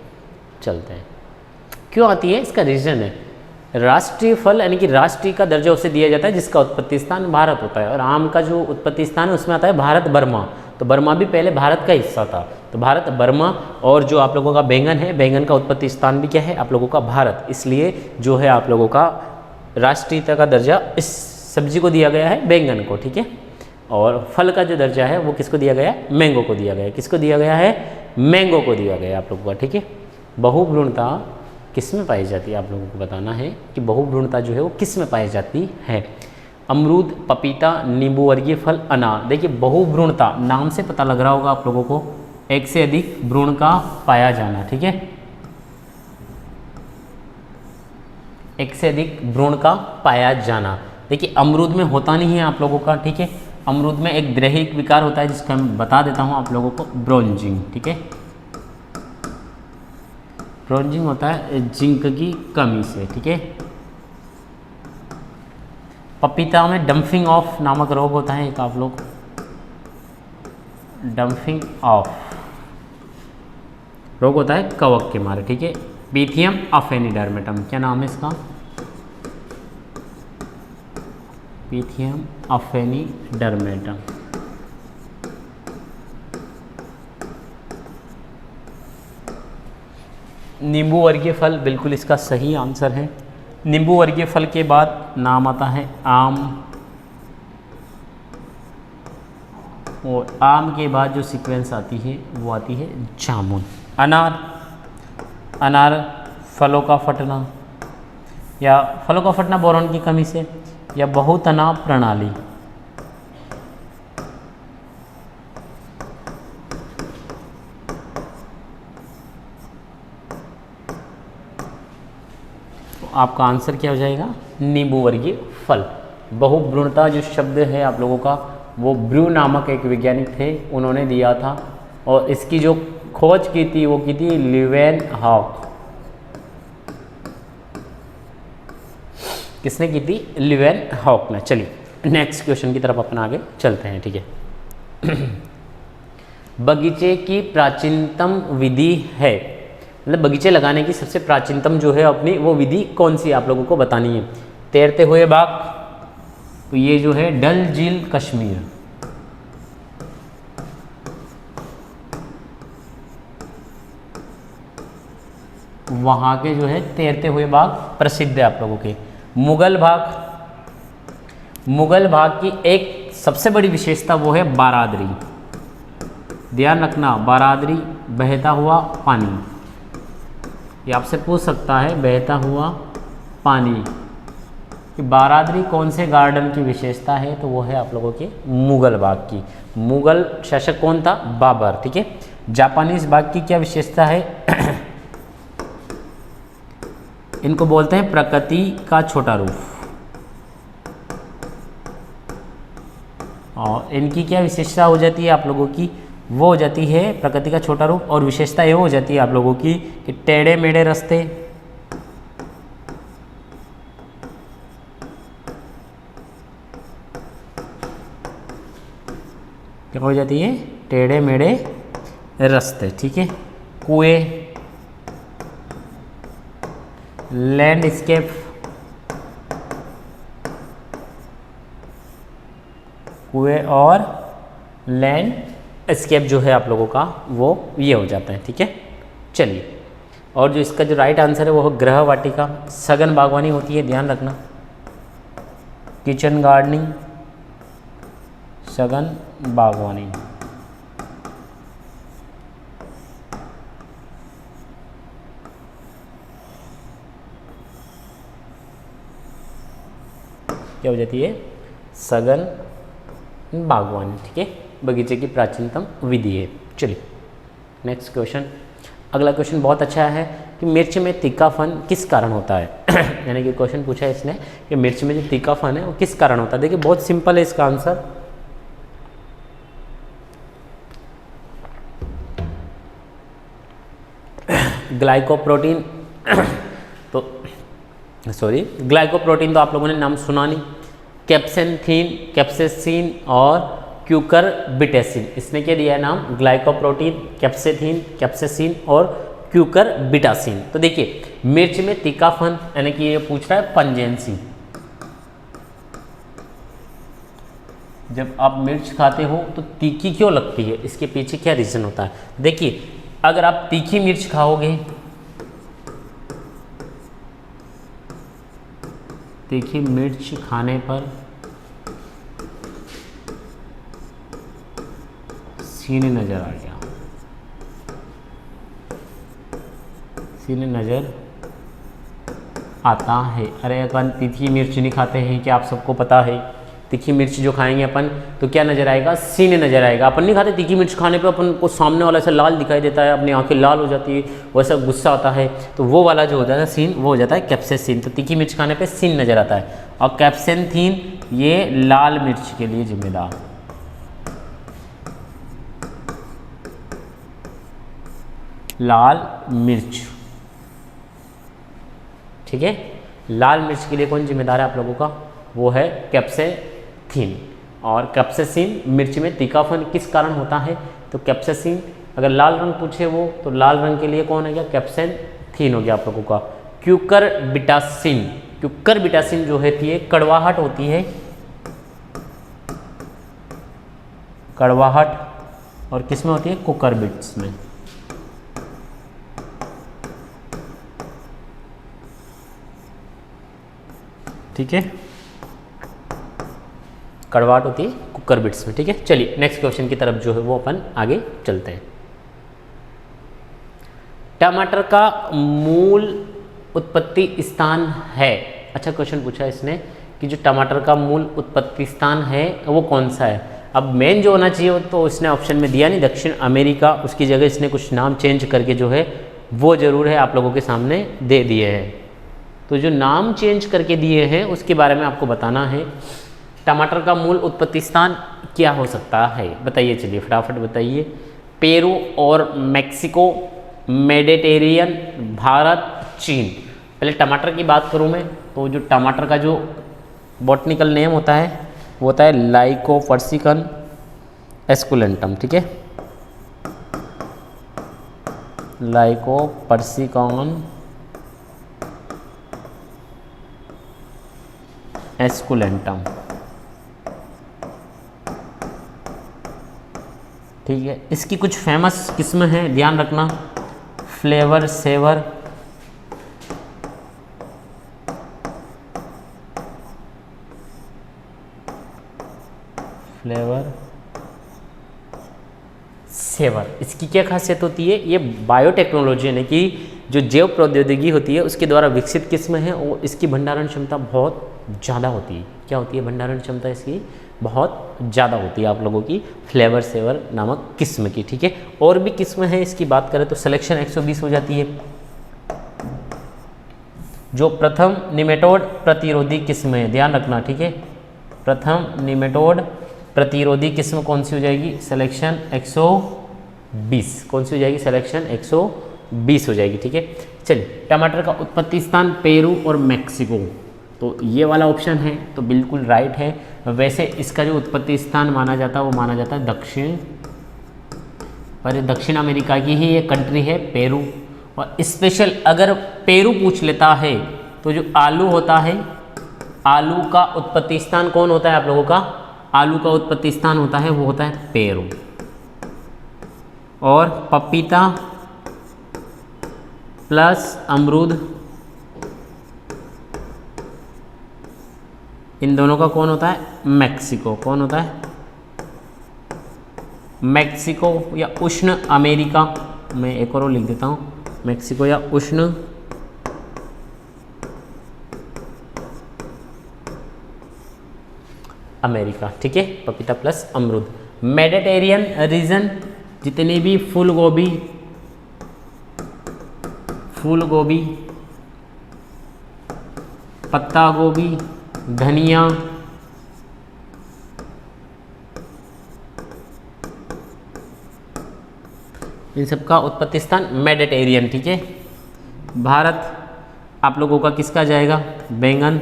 चलते हैं। क्यों आती है? इसका रीज़न है राष्ट्रीय फल यानी कि राष्ट्रीय का दर्जा उसे दिया जाता है जिसका उत्पत्ति स्थान भारत होता है, और आम का जो उत्पत्ति स्थान है उसमें आता है भारत बर्मा। तो बर्मा भी पहले भारत का हिस्सा था, तो भारत बर्मा। और जो आप लोगों का बैंगन है, बैंगन का उत्पत्ति स्थान भी क्या है आप लोगों का? भारत। इसलिए जो है आप लोगों का राष्ट्रीयता का दर्जा इस सब्जी को दिया गया है, बैंगन को। ठीक है, और फल का जो दर्जा है वो किसको दिया गया है? मैंगो को दिया गया है। किसको दिया गया है? मैंगो को दिया गया है आप लोगों का। ठीक है, बहुभ्रूणता किस में पाई जाती है? आप लोगों को बताना है कि बहुभ्रूणता जो है वो किस में पाई जाती है? अमरूद, पपीता, नींबू वर्गीय फल, अनार। देखिए बहुभ्रूणता नाम से पता लग रहा होगा आप लोगों को, एक से अधिक भ्रूण का पाया जाना। ठीक है, एक से अधिक भ्रूण का पाया जाना। देखिए अमरूद में होता नहीं है आप लोगों का। ठीक है, अमरूद में एक दैहिक विकार होता है जिसका मैं बता देता हूँ आप लोगों को, ब्रोंजिंग। ठीक है, ब्रोंजिंग होता है जिंक की कमी से। ठीक है, पपीता में डंपिंग ऑफ नामक रोग होता है एक, आप लोग डंपिंग ऑफ रोग होता है कवक के मारे। ठीक है, पीथियम अफेनिडर्मेटम, क्या नाम है इसका? पीथियम अफेनिडर्मेटम। नींबू वर्गीय फल बिल्कुल इसका सही आंसर है। नींबू वर्गीय फल के बाद नाम आता है आम, और आम के बाद जो सीक्वेंस आती है वो आती है जामुन। अनार, अनार फलों का फटना, या फलों का फटना बोरॉन की कमी से, या बहुतना प्रणाली। आपका आंसर क्या हो जाएगा? नींबू वर्गीय फल। बहुभ्रूणता जो शब्द है आप लोगों का, वो ब्रू नामक एक वैज्ञानिक थे, उन्होंने दिया था, और इसकी जो खोज की थी वो की थी लीवेनहॉक। किसने की थी? लीवेनहॉक ने। चलिए नेक्स्ट क्वेश्चन की तरफ अपन आगे चलते हैं। ठीक है, बगीचे की प्राचीनतम विधि है, मतलब बगीचे लगाने की सबसे प्राचीनतम जो है अपनी वो विधि कौन सी आप लोगों को बतानी है? तैरते हुए बाग, तो ये जो है डल झील कश्मीर, वहाँ के जो है तैरते हुए बाग प्रसिद्ध है आप लोगों के। मुगल बाग, मुगल बाग की एक सबसे बड़ी विशेषता वो है बारादरी। ध्यान रखना, बारादरी बहता हुआ पानी, ये आपसे पूछ सकता है बहता हुआ पानी कि बारादरी कौन से गार्डन की विशेषता है? तो वो है आप लोगों के मुगल बाग की। मुगल शासक कौन था? बाबर। ठीक है, जापानीज बाग की क्या विशेषता है? इनको बोलते हैं प्रकृति का छोटा रूप, और इनकी क्या विशेषता हो जाती है आप लोगों की? वो हो जाती है प्रकृति का छोटा रूप, और विशेषता ये हो जाती है आप लोगों की कि टेढ़े मेढ़े रास्ते, क्या हो जाती है? टेढ़े मेढ़े रास्ते। ठीक है, कुएं, लैंडस्केप, कुएं और लैंडस्केप जो है आप लोगों का वो ये हो जाता है। ठीक है, चलिए, और जो इसका जो राइट आंसर है वो गृह वाटिका, सघन बागवानी होती है, ध्यान रखना। किचन गार्डनिंग, सघन बागवानी। क्या हो जाती है? सघन बागवानी। ठीक है, बगीचे की प्राचीनतम विधि है। चलिए नेक्स्ट क्वेश्चन। अगला क्वेश्चन बहुत अच्छा है कि मिर्च में तीखापन किस कारण होता है? यानी कि क्वेश्चन पूछा है इसने कि मिर्च में जो तीखापन है वो किस कारण होता है। देखिए बहुत सिंपल है इसका आंसर। ग्लाइकोप्रोटीन तो ग्लाइकोप्रोटीन तो आप लोगों ने नाम सुना नहीं। कैप्सेंथीन, कैप्सेसिन और क्यूकरबिटेसिन, इसने क्या दिया है नाम? ग्लाइकोप्रोटीन, कैप्सेथीन, कैप्सेसिन और क्यूकरबिटासिन। तो देखिए मिर्च में तीखापन, यानी कि ये पूछ रहा है पंजेंसी। जब आप मिर्च खाते हो तो तीखी क्यों लगती है, इसके पीछे क्या रीज़न होता है? देखिए अगर आप तीखी मिर्च खाओगे, तीखी मिर्च खाने पर सीने नज़र आ गया, सीने नज़र आता है। अरे अपन तीखी मिर्च नहीं खाते हैं, क्या आप सबको पता है? तीखी मिर्च जो खाएंगे अपन तो क्या नज़र आएगा? सीने नज़र आएगा। अपन नहीं खाते तीखी मिर्च खाने पे अपन को सामने वाला ऐसा लाल दिखाई देता है, अपनी आंखें लाल हो जाती है, वैसा गुस्सा आता है, तो वो वाला जो होता है सीन, वो हो जाता है कैप्सेसिन। तो तीखी मिर्च खाने पे सीन नज़र आता है। और कैप्सेंथीन ये लाल मिर्च के लिए जिम्मेदार, लाल मिर्च, ठीक है। लाल मिर्च के लिए कौन जिम्मेदार है आप लोगों का? वो है कैप्सेथीन। और कैप्सेसिन मिर्च में तीखापन किस कारण होता है? तो कैप्सेसिन, अगर लाल रंग पूछे वो, तो लाल रंग के लिए कौन है? क्या कैप्सेथीन हो गया आप लोगों का। क्यूकरबिटासिन, क्यूकरबिटासिन जो है ये कड़वाहट होती है, कड़वाहट, और किस में होती है? कुकरबिट्स में। ठीक है, कड़वाहट होती है कुकरबिट्स में। ठीक है, चलिए नेक्स्ट क्वेश्चन की तरफ जो है वो अपन आगे चलते हैं। टमाटर का मूल उत्पत्ति स्थान है। अच्छा क्वेश्चन पूछा इसने कि जो टमाटर का मूल उत्पत्ति स्थान है वो कौन सा है। अब मेन जो होना चाहिए तो इसने ऑप्शन में दिया नहीं, दक्षिण अमेरिका, उसकी जगह इसने कुछ नाम चेंज करके जो है वो जरूर है आप लोगों के सामने दे दिए हैं। तो जो नाम चेंज करके दिए हैं उसके बारे में आपको बताना है। टमाटर का मूल उत्पत्ति स्थान क्या हो सकता है, बताइए, चलिए फटाफट बताइए। पेरू और मैक्सिको, मेडिटेरियन, भारत, चीन। पहले टमाटर की बात करूं मैं तो जो टमाटर का जो बॉटनिकल नेम होता है वो होता है लाइकोपर्सिकन एस्कुलेंटम। ठीक है, लाइकोपर्सिकन एस्कुलेंटम। ठीक है, इसकी कुछ फेमस किस्म है, ध्यान रखना। फ्लेवर सेवर, फ्लेवर सेवर, इसकी क्या खासियत होती है? ये बायोटेक्नोलॉजी यानी कि जो जैव प्रौद्योगिकी होती है उसके द्वारा विकसित किस्म है और इसकी भंडारण क्षमता बहुत ज़्यादा होती है। क्या होती है? भंडारण क्षमता इसकी बहुत ज़्यादा होती है आप लोगों की फ्लेवर सेवर नामक किस्म की। ठीक है, और भी किस्म है इसकी बात करें तो सिलेक्शन 120 हो जाती है। जो प्रथम निमेटोड प्रतिरोधी किस्म है, ध्यान रखना। ठीक है, प्रथम निमेटोड प्रतिरोधी किस्म कौन सी हो जाएगी? सिलेक्शन 120। कौन सी हो जाएगी? सिलेक्शन 120 हो जाएगी। ठीक है, चलिए टमाटर का उत्पत्ति स्थान पेरू और मैक्सिको, तो ये वाला ऑप्शन है तो बिल्कुल राइट है। वैसे इसका जो उत्पत्ति स्थान माना जाता है वो माना जाता है दक्षिण, पर दक्षिण अमेरिका की ही ये कंट्री है पेरू। और स्पेशल अगर पेरू पूछ लेता है तो जो आलू होता है, आलू का उत्पत्ति स्थान कौन होता है आप लोगों का? आलू का उत्पत्ति स्थान होता है वो होता है पेरू। और पपीता प्लस अमरूद, इन दोनों का कौन होता है? मैक्सिको। कौन होता है? मैक्सिको या उष्ण अमेरिका। मैं एक और लिख देता हूँ, मैक्सिको या उष्ण अमेरिका। ठीक है, पपीता प्लस अमरूद। मेडिटेरियन रीजन, जितने भी फूल गोभी, पत्ता गोभी, धनिया, इन सब का उत्पत्ति स्थान मेडिटेरियन। ठीक है, भारत आप लोगों का किसका जाएगा? बैंगन,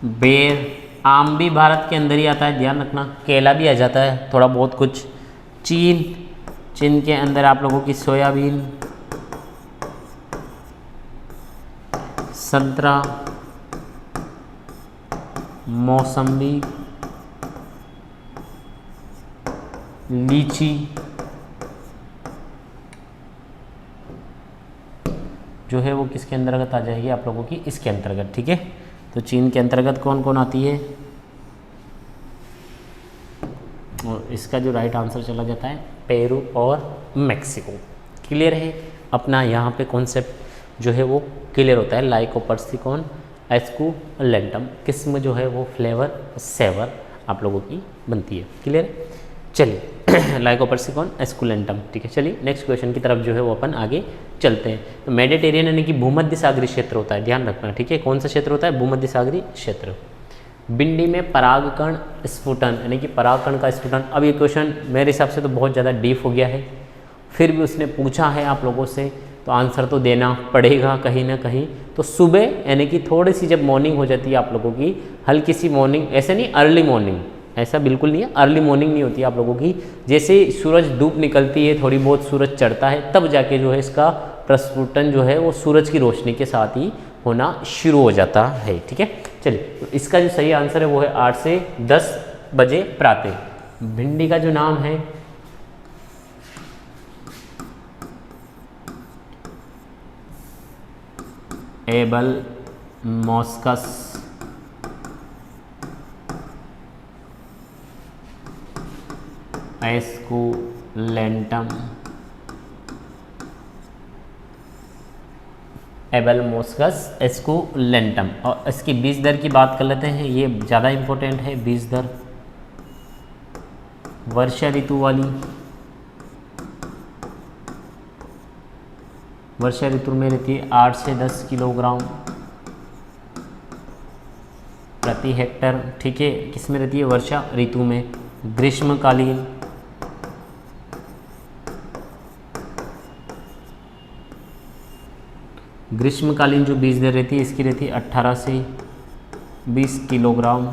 बेर, आम भी भारत के अंदर ही आता है, ध्यान रखना। केला भी आ जाता है थोड़ा बहुत कुछ। चीन, चीन के अंदर आप लोगों की सोयाबीन, संतरा, मौसम्बी, लीची, जो है वो किसके अंतर्गत आ जाएगी आप लोगों की? इसके अंतर्गत, ठीक है। तो चीन के अंतर्गत कौन कौन आती है? और इसका जो राइट आंसर चला जाता है पेरू और मैक्सिको। क्लियर है? अपना यहाँ पे कॉन्सेप्ट जो है वो क्लियर होता है। लाइकोपर्सिकॉन एस्कुलेंटम किस्म जो है वो फ्लेवर सेवर आप लोगों की बनती है। क्लियर है? चलिए लाइकोपर्सिकॉन एस्कुलेंटम, ठीक है। चलिए नेक्स्ट क्वेश्चन की तरफ जो है वो अपन आगे चलते हैं। तो मेडिटेरियन यानी कि भूमध्य सागरीय क्षेत्र होता है, ध्यान रखना, ठीक है। कौन सा क्षेत्र होता है? भूमध्य सागरीय क्षेत्र। भिंडी में परागकण स्फुटन यानी कि परागकण का स्फुटन। अब ये क्वेश्चन मेरे हिसाब से तो बहुत ज़्यादा डीप हो गया है, फिर भी उसने पूछा है आप लोगों से तो आंसर तो देना पड़ेगा कहीं ना कहीं। तो सुबह यानी कि थोड़ी सी जब मॉर्निंग हो जाती है आप लोगों की, हल्की सी मॉर्निंग, ऐसे नहीं अर्ली मॉर्निंग, ऐसा बिल्कुल नहीं है, अर्ली मॉर्निंग नहीं होती है आप लोगों की। जैसे सूरज धूप निकलती है, थोड़ी बहुत सूरज चढ़ता है, तब जाके जो है इसका प्रस्फुटन जो है वो सूरज की रोशनी के साथ ही होना शुरू हो जाता है, ठीक है। चलिए तो इसका जो सही आंसर है वो है 8 से 10 बजे प्रातः। भिंडी का जो नाम है एबल मॉस्कस एस्कुलेंटम, एबल मॉस्कस एस्कुलेंटम। और इसकी बीज दर की बात कर लेते हैं, ये ज़्यादा इम्पोर्टेंट है। बीज दर वर्षा ऋतु वाली, वर्षा ऋतु में रहती है 8 से 10 किलोग्राम प्रति हेक्टर, ठीक है। किस में रहती है? वर्षा ऋतु में। ग्रीष्मकालीन ग्रीष्मकालीन जो बीज दर रहती है इसकी रहती है 18 से 20 किलोग्राम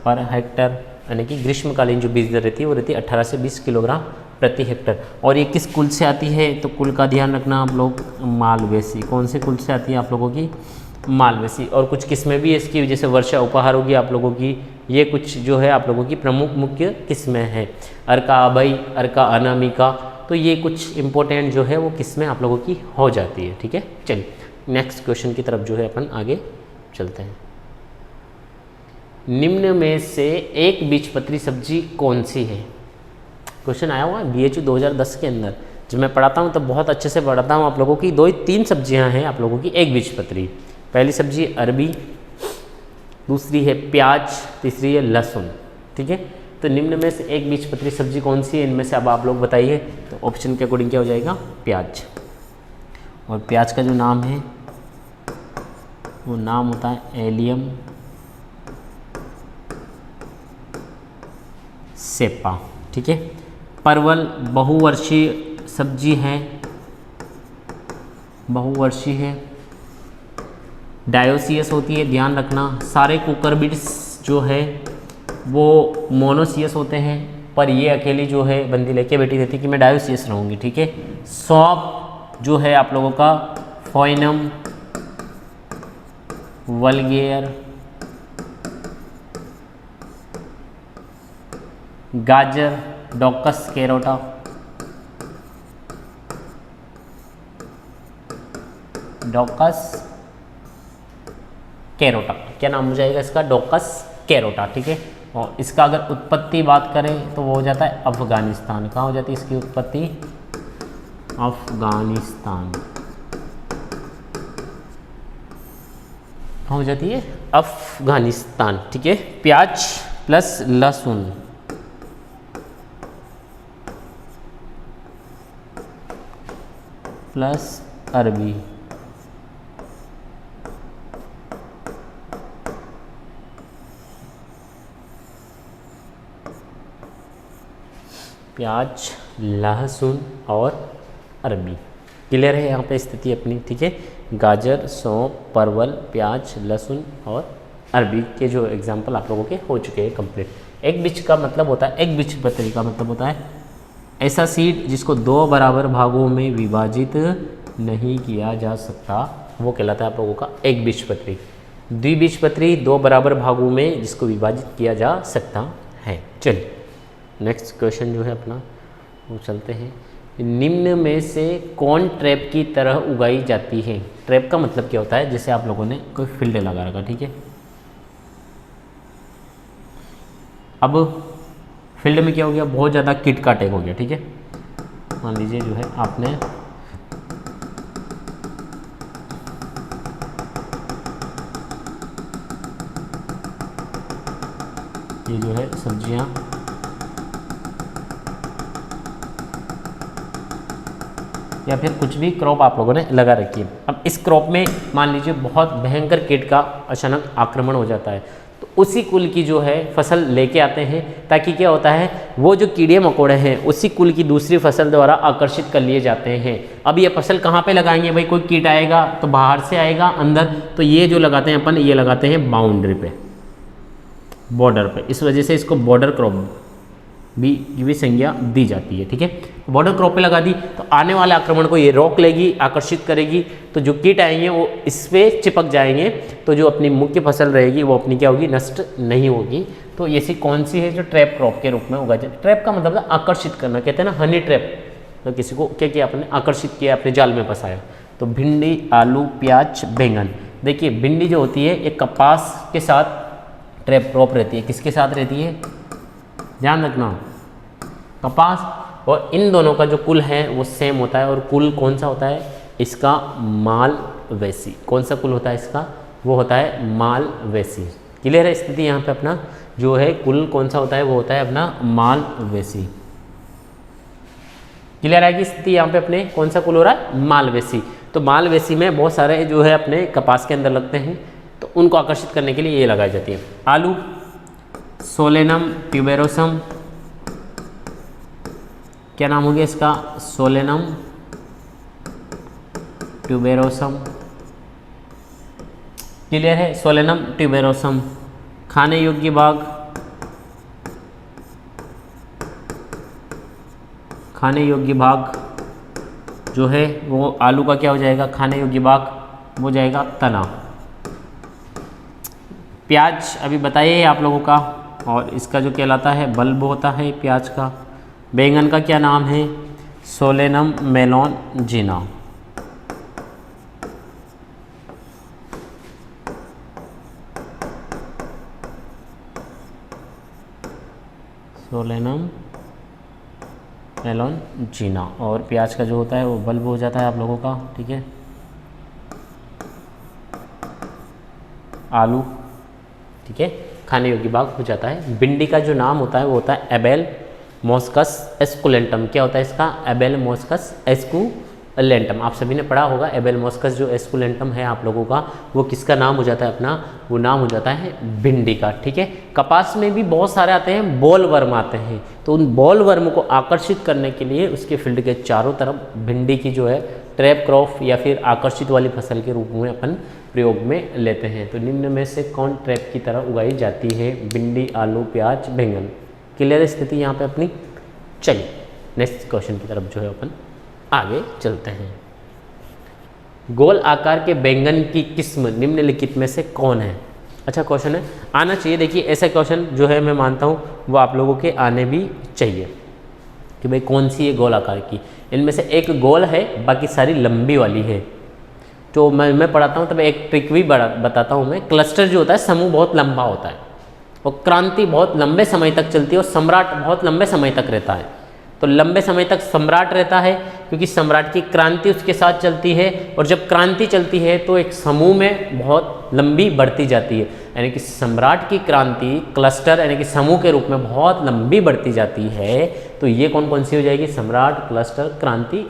पर हेक्टर, यानी कि ग्रीष्मकालीन जो बीज दर रहती है वो रहती है 18 से 20 किलोग्राम प्रति हेक्टर। और ये किस कुल से आती है? तो कुल का ध्यान रखना आप लोग, मालवेसी। कौन से कुल से आती है आप लोगों की? मालवेसी। और कुछ किस्में भी इसकी, जैसे वर्षा उपहार होगी आप लोगों की, ये कुछ जो है आप लोगों की प्रमुख मुख्य किस्में हैं। अर्का अभय, अर्का अनामिका, तो ये कुछ इंपॉर्टेंट जो है वो किस्में आप लोगों की हो जाती है, ठीक है। चलिए नेक्स्ट क्वेश्चन की तरफ जो है अपन आगे चलते हैं। निम्न में से एक बीजपत्री सब्जी कौन सी है? क्वेश्चन आया हुआ है BHU 2010 के अंदर। जब मैं पढ़ाता हूँ तो बहुत अच्छे से पढ़ाता हूँ आप लोगों की। 2-3 सब्जियाँ हैं आप लोगों की, एक बीजपत्री। पहली सब्जी अरबी, दूसरी है प्याज, तीसरी है लहसुन, ठीक है। तो निम्न में से एक बीजपत्री सब्जी कौन सी है इनमें से? अब आप लोग बताइए। तो ऑप्शन के अकॉर्डिंग क्या हो जाएगा? प्याज। और प्याज का जो नाम है वो नाम होता है एलियम सेपा, ठीक है। परवल बहुवर्षीय सब्जी है, बहुवर्षीय है, डायोसियस होती है, ध्यान रखना। सारे कुकुरबिट्स जो है वो मोनोसियस होते हैं, पर ये अकेली जो है बंदी लेके बैठी रहती है कि मैं डायोसियस रहूँगी, ठीक है। सौंफ जो है आप लोगों का फोइनम वल्गेयर, गाजर डॉकस कैरोटा, डॉकस कैरोटा, क्या नाम हो जाएगा इसका? डॉकस कैरोटा, ठीक है। और इसका अगर उत्पत्ति बात करें तो वो हो जाता है अफगानिस्तान। कहाँ हो जाती है इसकी उत्पत्ति? अफगानिस्तान। कहाँ हो जाती है? अफगानिस्तान, ठीक है। प्याज प्लस लहसुन प्लस अरबी, प्याज, लहसुन और अरबी। क्लियर है यहाँ पे स्थिति अपनी, ठीक है। गाजर, सौंफ, परवल, प्याज, लहसुन और अरबी के जो एग्जाम्पल आप लोगों के हो चुके हैं कंप्लीट। एक बीज का मतलब होता है, एक बीजपत्री का मतलब होता है ऐसा सीड जिसको दो बराबर भागों में विभाजित नहीं किया जा सकता, वो कहलाता है आप लोगों का एक बीजपत्री। द्विबीजपत्री दो बराबर भागों में जिसको विभाजित किया जा सकता है। चलिए नेक्स्ट क्वेश्चन जो है अपना वो चलते हैं। निम्न में से कौन ट्रैप की तरह उगाई जाती है? ट्रैप का मतलब क्या होता है? जैसे आप लोगों ने कोई फील्ड लगा रखा, ठीक है। अब फील्ड में क्या हो गया, बहुत ज़्यादा कीट का अटैक हो गया, ठीक है। मान लीजिए जो है आपने ये जो है सब्जियां या फिर कुछ भी क्रॉप आप लोगों ने लगा रखी है। अब इस क्रॉप में मान लीजिए बहुत भयंकर कीट का अचानक आक्रमण हो जाता है, तो उसी कुल की जो है फसल लेके आते हैं, ताकि क्या होता है वो जो कीड़े मकोड़े हैं उसी कुल की दूसरी फसल द्वारा आकर्षित कर लिए जाते हैं। अब ये फसल कहाँ पे लगाएंगे भाई? कोई कीट आएगा तो बाहर से आएगा अंदर, तो ये जो लगाते हैं अपन, ये लगाते हैं बाउंड्री पे, बॉर्डर पे। इस वजह से इसको बॉर्डर क्रॉप भी संज्ञा दी जाती है, ठीक है। बॉर्डर क्रॉप पे लगा दी तो आने वाले आक्रमण को ये रोक लेगी, आकर्षित करेगी, तो जो कीट आएंगे वो इस पे चिपक जाएंगे, तो जो अपनी मुख्य फसल रहेगी वो अपनी क्या होगी, नष्ट नहीं होगी। तो ऐसी कौन सी है जो ट्रैप क्रॉप के रूप में उगाई जाती है? ट्रैप का मतलब है आकर्षित करना, कहते हैं ना हनी ट्रैप, तो किसी को क्या किया आपने, आकर्षित किया, अपने जाल में फंसाया। तो भिंडी, आलू, प्याज, बैंगन। देखिए भिंडी जो होती है ये कपास के साथ ट्रैप क्रॉप रहती है। किसके साथ रहती है? ध्यान रखना, कपास और इन दोनों का जो कुल है वो सेम होता है। और कुल कौन सा होता है इसका? मालवेसी। कौन सा कुल होता है इसका? वो होता है मालवेसी। क्लियर है स्थिति यहाँ पे अपना जो है कुल कौन सा होता है? वो होता है अपना मालवेसी। क्लियर है कि स्थिति यहाँ पे अपने कौन सा कुल हो रहा है? मालवेसी। तो मालवेसी में बहुत सारे जो है अपने कपास के अंदर लगते हैं, तो उनको आकर्षित करने के लिए ये लगाई जाती है। आलू, सोलेनम ट्यूबेरोसम, क्या नाम हो गया इसका? Solanum tuberosum. क्लियर है? Solanum tuberosum. खाने योग्य भाग, खाने योग्य भाग जो है वो आलू का क्या हो जाएगा? खाने योग्य भाग वो जाएगा तना। प्याज अभी बताइए आप लोगों का, और इसका जो कहलाता है बल्ब होता है प्याज का। बैंगन का क्या नाम है? सोलेनम मेलोनजिना। सोलेनम मेलोनजिना। और प्याज का जो होता है वो बल्ब हो जाता है आप लोगों का, ठीक है। आलू, ठीक है, खाने योग्य भाग हो जाता है। भिंडी का जो नाम होता है वो होता है एबेल मोस्कस एस्कुलेंटम। क्या होता है इसका? Abelmoschus esculentus. आप सभी ने पढ़ा होगा एबेल मोस्कस जो एस्कुलेंटम है आप लोगों का, वो किसका नाम हो जाता है अपना? वो नाम हो जाता है भिंडी का, ठीक है। कपास में भी बहुत सारे आते हैं, बॉल वर्म आते हैं, तो उन बॉल वर्म को आकर्षित करने के लिए उसके फील्ड के चारों तरफ भिंडी की जो है ट्रैप क्रॉप या फिर आकर्षित वाली फसल के रूप में अपन प्रयोग में लेते हैं। तो निम्न में से कौन ट्रैप की तरह उगाई जाती है? भिंडी, आलू, प्याज, बैंगन। क्लियर स्थिति यहाँ पे अपनी। चलिए नेक्स्ट क्वेश्चन की तरफ जो है अपन आगे चलते हैं। गोल आकार के बैंगन की किस्म निम्नलिखित में से कौन है? अच्छा क्वेश्चन है, आना चाहिए। देखिए ऐसा क्वेश्चन जो है मैं मानता हूँ वो आप लोगों के आने भी चाहिए कि भाई कौन सी है गोल आकार की। इनमें से एक गोल है, बाकी सारी लंबी वाली है। तो मैं पढ़ाता हूँ तब एक ट्रिक भी बताता हूँ मैं। क्लस्टर जो होता है, समूह बहुत लंबा होता है और क्रांति बहुत लंबे समय तक चलती है और सम्राट बहुत लंबे समय तक रहता है। तो लंबे समय तक सम्राट रहता है क्योंकि सम्राट की क्रांति उसके साथ चलती है, और जब क्रांति चलती है तो एक समूह में बहुत लंबी बढ़ती जाती है। यानी कि सम्राट की क्रांति क्लस्टर यानी कि समूह के रूप में बहुत लंबी बढ़ती जाती है। तो ये कौन कौन सी हो जाएगी? सम्राट, क्लस्टर, क्रांति,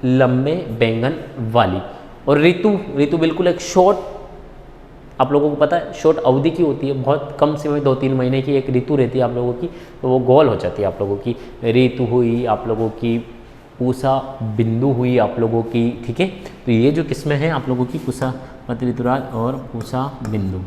लंबे बैंगन वाली। और ऋतु बिल्कुल एक शॉर्ट, आप लोगों को पता है शॉर्ट अवधि की होती है, बहुत कम समय 2-3 महीने की एक ऋतु रहती है आप लोगों की, तो वो गोल हो जाती है आप लोगों की। ऋतु हुई आप लोगों की पूसा बिंदु हुई आप लोगों की, ठीक है। तो ये जो किस्में हैं आप लोगों की पूसा मध्य ऋतुराज और पूसा बिंदु।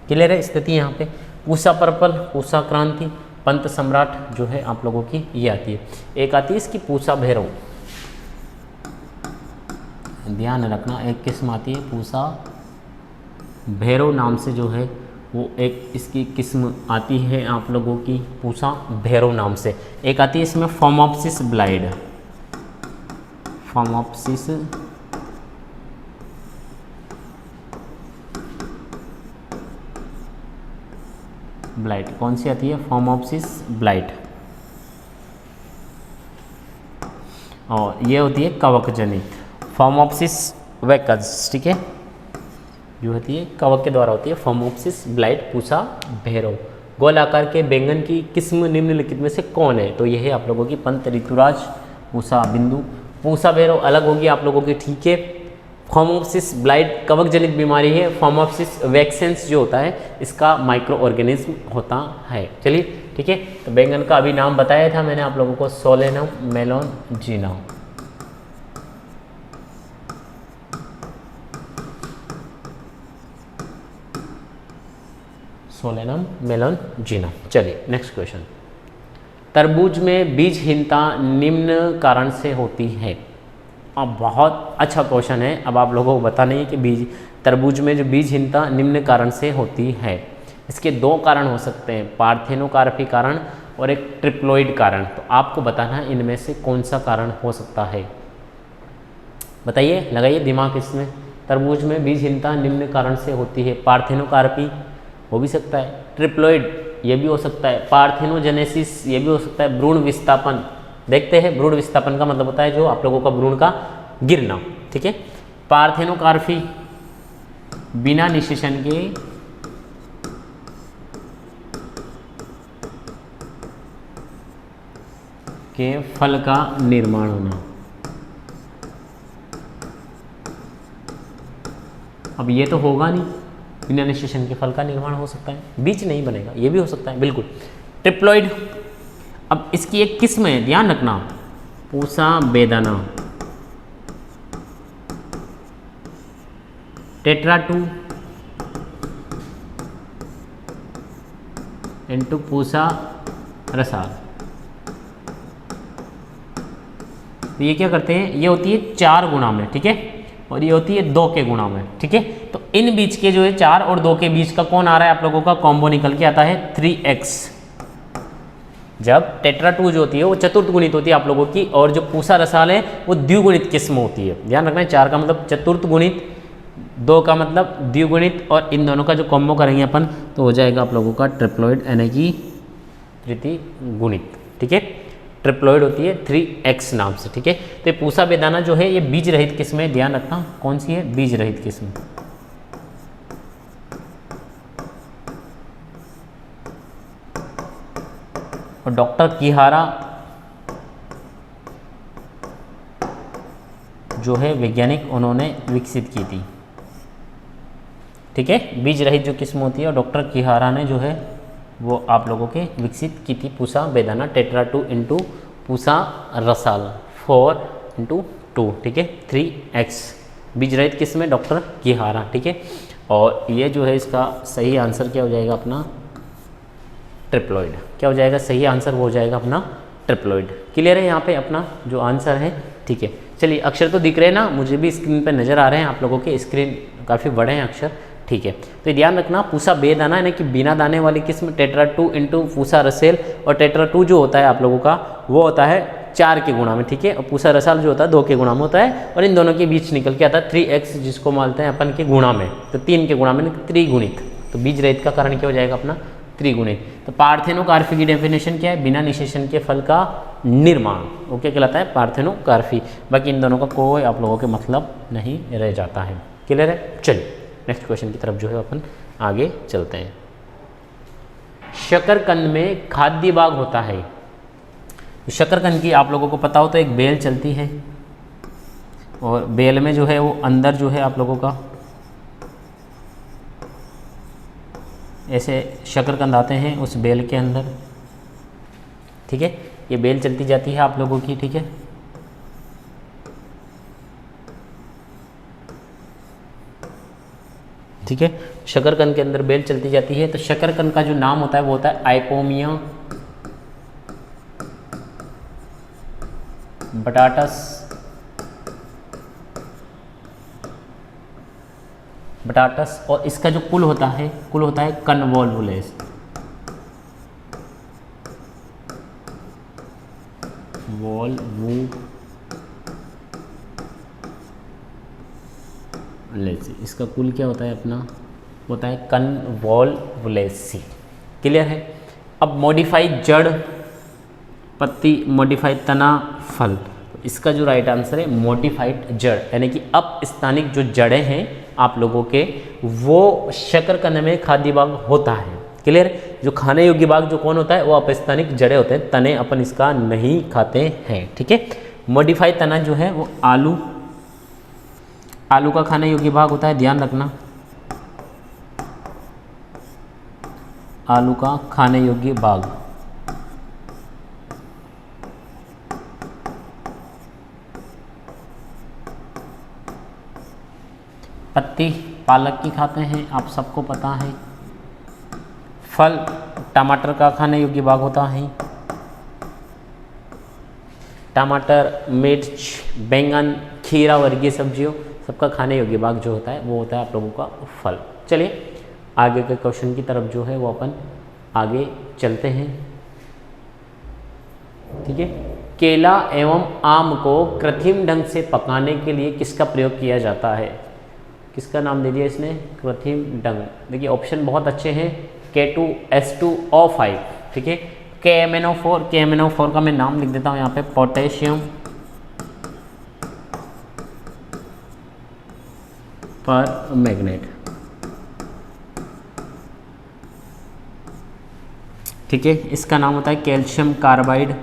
क्लियर है स्थिति यहाँ पे। पूसा पर्पल, पूसा क्रांति, पंत सम्राट जो है आप लोगों की ये आती है। एक आती है इसकी पूसा भैरव, ध्यान रखना, एक किस्म आती है पूसा भैरव नाम से जो है वो एक इसकी किस्म आती है आप लोगों की पूसा भैरव नाम से। एक आती है इसमें फोमोप्सिस ब्लाइड, फोमोप्सिस ब्लाइट, कौन सी आती है? Phomopsis blight. और ये होती है कवक जनित फोमोप्सिस वैकस, ठीक है, जो होती है कवक के द्वारा होती है। Phomopsis blight Pusa Bhairav. गोल आकार के बैंगन की किस्म निम्नलिखित में से कौन है? तो यह है आप लोगों की पंत ऋतुराज, पूसा बिंदु। पूसा भैरव अलग होगी आप लोगों की, ठीक है। फोमोप्सिस ब्लाइट कवक जनित बीमारी है। फोमोप्सिस वैक्सेंस जो होता है इसका माइक्रो ऑर्गेनिज्म होता है। चलिए ठीक है, तो बैंगन का अभी नाम बताया था मैंने आप लोगों को, सोलेनम मेलोनजीना। सोलेनम मेलोनजीना। चलिए नेक्स्ट क्वेश्चन। तरबूज में बीजहीनता निम्न कारण से होती है। अब बहुत अच्छा क्वेश्चन है। अब आप लोगों को बताना है कि तरबूज में जो बीजहीनता निम्न कारण से होती है। इसके दो कारण हो सकते हैं, पार्थेनोकार्पी कारण और एक ट्रिप्लोइड कारण। तो आपको बताना है इनमें से कौन सा कारण हो सकता है। बताइए, लगाइए दिमाग इसमें। तरबूज में बीजहीनता निम्न कारण से होती है। पार्थेनोकार्पी हो भी सकता है, ट्रिप्लोइड ये भी हो सकता है, पार्थेनोजेनेसिस ये भी हो सकता है, भ्रूण विस्थापन। देखते हैं, भ्रूण विस्थापन का मतलब होता है जो आप लोगों का भ्रूण का गिरना, ठीक है। पार्थेनोकार्पी बिना निषेचन के फल का निर्माण होना। अब ये तो होगा नहीं, बिना निषेचन के फल का निर्माण हो सकता है, बीज नहीं बनेगा, ये भी हो सकता है बिल्कुल। ट्रिप्लोइड, अब इसकी एक किस्म है, ध्यान रखना, पूसा बेदाना, टेट्रा2 इंटू पूसा रसाल। तो ये क्या करते हैं, ये होती है 4 गुणा में, ठीक है, और ये होती है 2 के गुणा में, ठीक है। तो इन बीच के जो है 4 और 2 के बीच का कौन आ रहा है आप लोगों का, कॉम्बो निकल के आता है 3x। जब टेट्रा2 जो होती है वो चतुर्थ गुणित होती है आप लोगों की, और जो पूसा रसाल है वो द्विगुणित किस्म होती है। ध्यान रखना है, 4 का मतलब चतुर्थ गुणित, 2 का मतलब द्विगुणित, और इन दोनों का जो कॉम्बो करेंगे अपन तो हो जाएगा आप लोगों का ट्रिप्लोइड, यानी कि तृतीय गुणित, ठीक है। ट्रिप्लोइड होती है 3x नाम से, ठीक है। तो ये पूसा बेदाना जो है ये बीज रहित किस्म है, ध्यान रखना कौन सी है, बीज रहित किस्म। और डॉक्टर किहारा जो है वैज्ञानिक, उन्होंने विकसित की थी, ठीक है। बीज रहित जो किस्म होती है और डॉक्टर किहारा ने जो है वो आप लोगों के विकसित की थी। पूसा बेदाना टेट्रा2 इंटू पूसा रसाल 4 इंटू 2, ठीक है, 3x। बीज रहित किस्म है डॉक्टर किहारा, ठीक है। और ये जो है इसका सही आंसर क्या हो जाएगा अपना, ट्रिप्लोइड। क्या हो जाएगा सही आंसर, वो हो जाएगा अपना ट्रिप्लोइड। क्लियर है यहाँ पे अपना जो आंसर है, ठीक है। चलिए अक्षर तो दिख रहे हैं ना, मुझे भी स्क्रीन पर नज़र आ रहे हैं, आप लोगों के स्क्रीन काफ़ी बड़े हैं अक्षर, ठीक है। तो ध्यान रखना, पूसा बेदाना यानी कि बिना दाने वाली किस्म टेट्रा2 इंटू पूसा रसेल, और टेट्रा2 जो होता है आप लोगों का वो होता है 4 के गुणा में, ठीक है, और पूसा रसाल जो होता है 2 के गुणा में होता है, और इन दोनों के बीच निकल के आता है 3x, जिसको मानते हैं अपन के गुणा में, तो 3 के गुणा में त्रिगुणित। तो बीज रहित का कारण क्या हो जाएगा अपना, त्रिगुणित। तो पार्थेनोकार्पी की डेफिनेशन क्या है, बिना निषेचन के फल का निर्माण, वो क्या कहलाता है, पार्थेनोकार्पी। बाकी इन दोनों का कोई आप लोगों के मतलब नहीं रह जाता है। क्लियर है। चलिए नेक्स्ट क्वेश्चन की तरफ जो है अपन आगे चलते हैं। शकरकंद में खाद्य भाग होता है। शकरकंद की आप लोगों को पता हो तो एक बेल चलती है, और बेल में जो है वो अंदर जो है आप लोगों का ऐसे शकरकंद आते हैं उस बेल के अंदर, ठीक है। ये बेल चलती जाती है आप लोगों की, ठीक है। ठीक है, शकरकंद के अंदर बेल चलती जाती है। तो शकरकंद का जो नाम होता है वो होता है आइपोमिया बटाटस, और इसका जो कुल होता है कन्वोल्वुलेस। इसका कुल क्या होता है अपना, होता है कन्वोल्वुलेसी। क्लियर है। अब मॉडिफाइड जड़, पत्ती, मॉडिफाइड तना, फल। तो इसका जो राइट आंसर है मॉडिफाइड जड़, यानी कि अपस्थानिक जो जड़ें हैं आप लोगों के, वो शकरकंद में खाद्य भाग होता है। क्लियर। जो खाने योग्य भाग जो कौन होता है, वो अपस्थानिक जड़ें होते हैं, तने अपन इसका नहीं खाते हैं, ठीक है। मॉडिफाइड तना जो है वो आलू का खाने योग्य भाग होता है, ध्यान रखना, आलू का खाने योग्य भाग। पत्ती पालक की खाते हैं, आप सबको पता है। फल टमाटर का खाने योग्य भाग होता है। टमाटर, मिर्च, बैंगन, खीरा वर्गीय सब्जियों सबका खाने योग्य भाग जो होता है वो होता है आप लोगों का फल। चलिए आगे के क्वेश्चन की तरफ जो है वो अपन आगे चलते हैं, ठीक है। केला एवं आम को कृत्रिम ढंग से पकाने के लिए किसका प्रयोग किया जाता है? किसका नाम दे दिया इसने? कृत्रिम ढंग। देखिए ऑप्शन बहुत अच्छे हैं, K2H2O5, ठीक है। KMnO4 का मैं नाम लिख देता हूँ यहाँ पे, पोटेशियम पर मैग्नेट, ठीक है। इसका नाम होता है कैल्शियम कार्बाइड,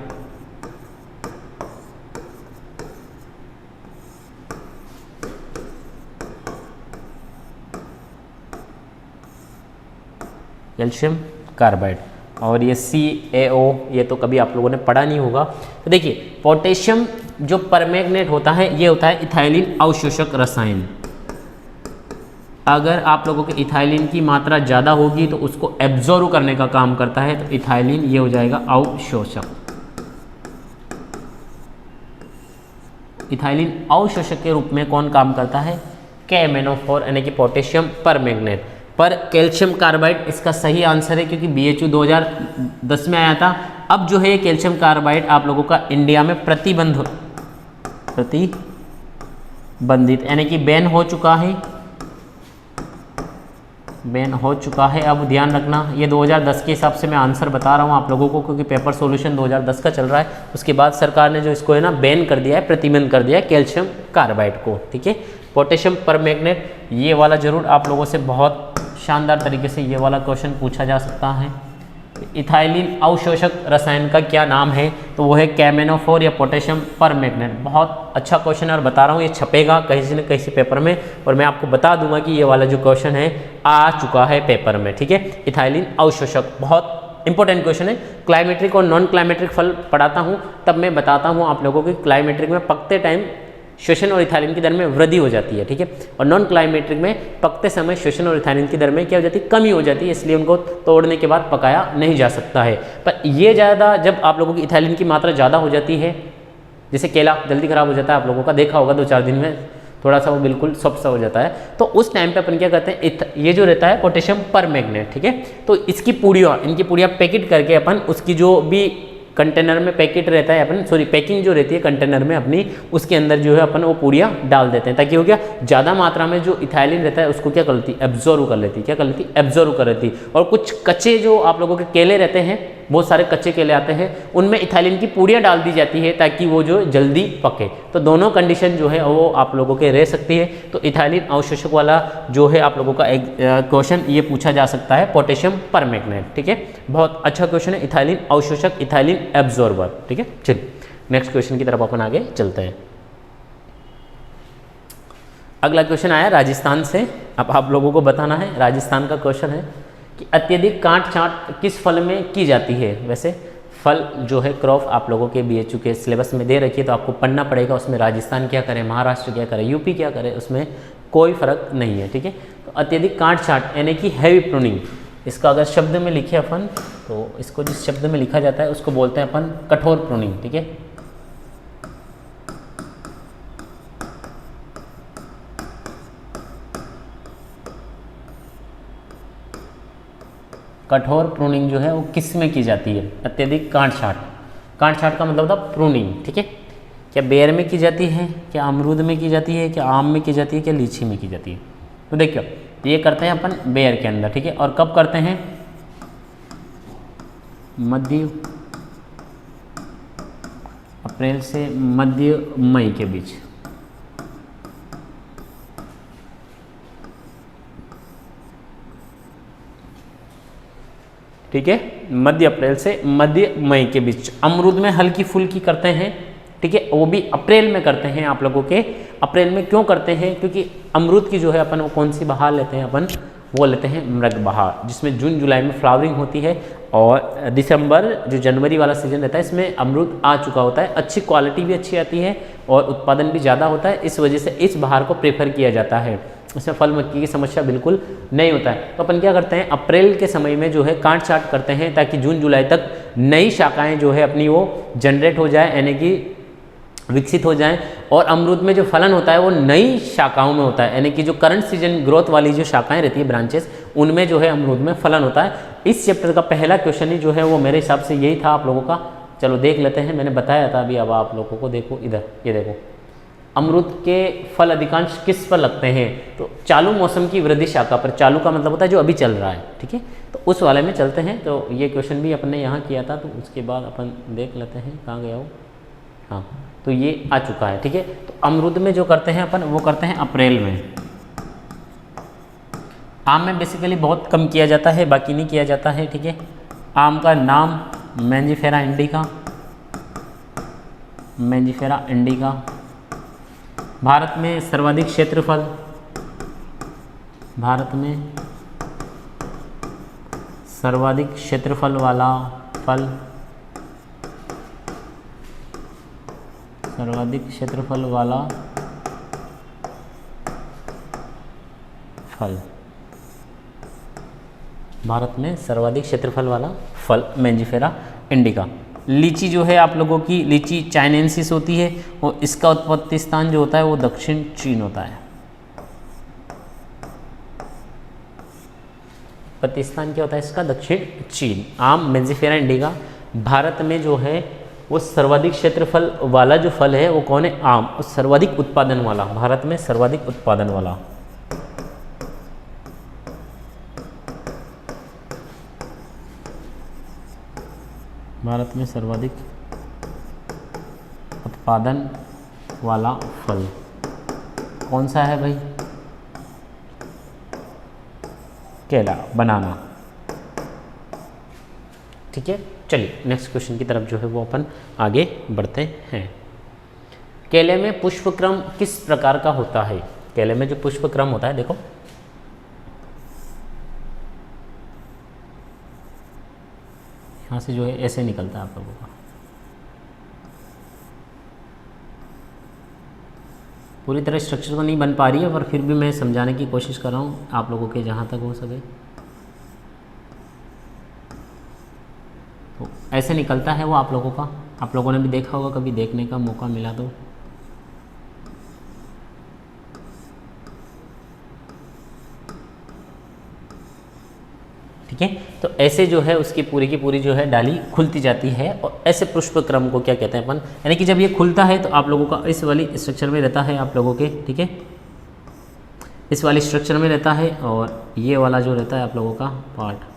कैल्शियम कार्बाइड। और ये CaO, ये तो कभी आप लोगों ने पढ़ा नहीं होगा। तो देखिए पोटेशियम जो परमैंगनेट होता है ये होता है इथाइलिन अवशोषक रसायन। अगर आप लोगों के इथाइलिन की मात्रा ज़्यादा होगी तो उसको एब्जॉर्ब करने का काम करता है, तो इथाइलिन ये हो जाएगा अवशोषक। इथाइलिन अवशोषक के रूप में कौन काम करता है? KMnO4 यानी कि पोटेशियम परमैंगनेट। पर कैल्शियम कार्बाइड इसका सही आंसर है, क्योंकि BHU 2010 में आया था। अब जो है कैल्शियम कार्बाइड आप लोगों का इंडिया में प्रतिबंधित यानी कि बैन हो चुका है, अब ध्यान रखना। ये 2010 के हिसाब से मैं आंसर बता रहा हूँ आप लोगों को, क्योंकि पेपर सॉल्यूशन 2010 का चल रहा है। उसके बाद सरकार ने जो इसको है ना बैन कर दिया है, प्रतिबंध कर दिया है कैल्शियम कार्बाइड को, ठीक है। पोटेशियम परमैंगनेट, ये वाला जरूर आप लोगों से बहुत शानदार तरीके से ये वाला क्वेश्चन पूछा जा सकता है। इथाइलिन अवशोषक रसायन का क्या नाम है? तो वो है KMnO4 या पोटेशियम परमैंगनेट। बहुत अच्छा क्वेश्चन है और बता रहा हूँ ये छपेगा कहीं न कहीं पेपर में, और मैं आपको बता दूंगा कि ये वाला जो क्वेश्चन है आ चुका है पेपर में, ठीक है। इथाइलिन अवशोषक बहुत इंपॉर्टेंट क्वेश्चन है। क्लाइमेट्रिक और नॉन क्लाइमेट्रिक फल पढ़ाता हूँ तब मैं बताता हूँ आप लोगों की क्लाइमेट्रिक में पकते टाइम श्वसन और इथाइलिन की दर में वृद्धि हो जाती है, ठीक है। और नॉन क्लाइमेट्रिक में पकते समय श्वसन और इथाइलिन की दर में क्या हो जाती है? कमी हो जाती है, इसलिए उनको तोड़ने के बाद पकाया नहीं जा सकता है। पर ये ज़्यादा जब आप लोगों की इथाइलिन की मात्रा ज़्यादा हो जाती है, जैसे केला जल्दी खराब हो जाता है, आप लोगों का देखा होगा 2-4 दिन में थोड़ा सा वो बिल्कुल सॉफ्ट सा हो जाता है, तो उस टाइम पे अपन क्या करते हैं, ये जो रहता है पोटेशियम परमैंगनेट, ठीक है, तो इसकी पूड़ियाँ, इनकी पूड़ियाँ पैकेट करके अपन उसकी जो भी कंटेनर में पैकेट रहता है अपन, सॉरी पैकिंग जो रहती है कंटेनर में अपनी, उसके अंदर जो है अपन वो पूड़ियाँ डाल देते हैं, ताकि हो गया ज़्यादा मात्रा में जो इथाइलिन रहता है उसको क्या कर लेती है? एब्जॉर्ब कर लेती है। क्या कर लेती है? एब्जॉर्ब कर लेती है। और कुछ कच्चे जो आप लोगों के केले रहते हैं, बहुत सारे कच्चे केले आते हैं, उनमें इथाइलिन की पूड़ियाँ डाल दी जाती है ताकि वो जो जल्दी पके। तो दोनों कंडीशन जो है वो आप लोगों के रह सकती है। तो इथाइलिन अवशोषक वाला जो है आप लोगों का एक क्वेश्चन ये पूछा जा सकता है, पोटेशियम परमैंगनेट, ठीक है। बहुत अच्छा क्वेश्चन है, इथाइलिन अवशोषक, इथाइलिन एब्जॉर्बर, ठीक है। चलिए नेक्स्ट क्वेश्चन की तरफ अपन आगे चलते हैं। अगला क्वेश्चन आया राजस्थान से। अब आप लोगों को बताना है, राजस्थान का क्वेश्चन है कि अत्यधिक काट छांट किस फल में की जाती है। वैसे फल जो है क्रॉप आप लोगों के BHU के सिलेबस में दे रखी है, तो आपको पढ़ना पड़ेगा। उसमें राजस्थान क्या करे, महाराष्ट्र क्या करे, यूपी क्या करे, उसमें कोई फर्क नहीं है, ठीक है। तो अत्यधिक काट छांट यानी कि हैवी प्रूनिंग, इसका अगर शब्द में लिखे अपन, तो इसको जिस शब्द में लिखा जाता है उसको बोलते हैं अपन कठोर प्रूनिंग, ठीक है। कठोर प्रूनिंग जो है वो किस में की जाती है, अत्यधिक काट छांट। काट छांट का मतलब था प्रूनिंग, ठीक है। क्या बेर में की जाती है, क्या अमरूद में की जाती है, क्या आम में की जाती है, क्या लीची में की जाती है। तो देखियो, तो ये करते हैं अपन बेर के अंदर, ठीक है। और कब करते हैं, मध्य अप्रैल से मध्य मई के बीच, ठीक है। मध्य अप्रैल से मध्य मई के बीच अमरूद में हल्की फुल्की करते हैं, ठीक है। वो भी अप्रैल में करते हैं आप लोगों के। अप्रैल में क्यों करते हैं, क्योंकि अमरूद की जो है अपन वो कौन सी बहार लेते हैं, अपन वो लेते हैं मृग बहार, जिसमें जून जुलाई में फ्लावरिंग होती है। और दिसंबर जो जनवरी वाला सीजन रहता है, इसमें अमरूद आ चुका होता है, अच्छी क्वालिटी भी अच्छी आती है और उत्पादन भी ज़्यादा होता है। इस वजह से इस बहार को प्रेफर किया जाता है, इसमें फल मक्खी की समस्या बिल्कुल नहीं होता है। तो अपन क्या करते हैं, अप्रैल के समय में जो है काट छांट करते हैं, ताकि जून जुलाई तक नई शाखाएं जो है अपनी वो जनरेट हो जाए, यानी कि विकसित हो जाएं। और अमरूद में जो फलन होता है वो नई शाखाओं में होता है, यानी कि जो करंट सीजन ग्रोथ वाली जो शाखाएं रहती है, ब्रांचेस, उनमें जो है अमरूद में फलन होता है। इस चैप्टर का पहला क्वेश्चन ही जो है वो मेरे हिसाब से यही था आप लोगों का। चलो देख लेते हैं, मैंने बताया था अभी, अब आप लोगों को देखो इधर, ये देखो, अमरूद के फल अधिकांश किस पर लगते हैं, तो चालू मौसम की वृद्धि शाखा पर। चालू का मतलब होता है जो अभी चल रहा है, ठीक है। तो उस वाले में चलते हैं। तो ये क्वेश्चन भी अपन ने यहाँ किया था, तो उसके बाद अपन देख लेते हैं कहाँ गया वो, हाँ, तो ये आ चुका है, ठीक है। तो अमरूद में जो करते हैं अपन वो करते हैं अप्रैल में। आम में बेसिकली बहुत कम किया जाता है, बाकी नहीं किया जाता है, ठीक है। आम का नाम Mangifera indica, Mangifera indica. Bharat में सर्वाधिक क्षेत्रफल, भारत में सर्वाधिक क्षेत्रफल वाला फल, सर्वाधिक क्षेत्रफल वाला फल, भारत में सर्वाधिक क्षेत्रफल वाला फल मैंजीफेरा इंडिका। लीची जो है आप लोगों की, लीची चाइनेंसिस होती है और इसका उत्पत्ति स्थान जो होता है वो दक्षिण चीन होता है। उत्पत्ति स्थान क्या होता है इसका, दक्षिण चीन। आम मैंजीफेरा इंडिका भारत में जो है वो सर्वाधिक क्षेत्रफल वाला जो फल है वो कौन है, आम। और सर्वाधिक उत्पादन वाला, भारत में सर्वाधिक उत्पादन वाला, भारत में सर्वाधिक उत्पादन वाला फल कौन सा है भाई, केला, बनाना, ठीक है। चलिए नेक्स्ट क्वेश्चन की तरफ जो है वो अपन आगे बढ़ते हैं। केले में पुष्पक्रम किस प्रकार का होता है, केले में जो पुष्पक्रम होता है, देखो यहाँ से जो है ऐसे निकलता है आप लोगों का। पूरी तरह स्ट्रक्चर तो नहीं बन पा रही है, पर फिर भी मैं समझाने की कोशिश कर रहा हूँ आप लोगों के जहाँ तक हो सके। तो ऐसे निकलता है वो आप लोगों का, आप लोगों ने भी देखा होगा, कभी देखने का मौका मिला तो। ठीक है, तो ऐसे जो है उसकी पूरी की पूरी जो है डाली खुलती जाती है। और ऐसे पुष्पक्रम को क्या कहते हैं अपन, यानी कि जब ये खुलता है तो आप लोगों का इस वाली स्ट्रक्चर में रहता है आप लोगों के, ठीक है, इस वाली स्ट्रक्चर में रहता है। और ये वाला जो रहता है आप लोगों का पार्ट,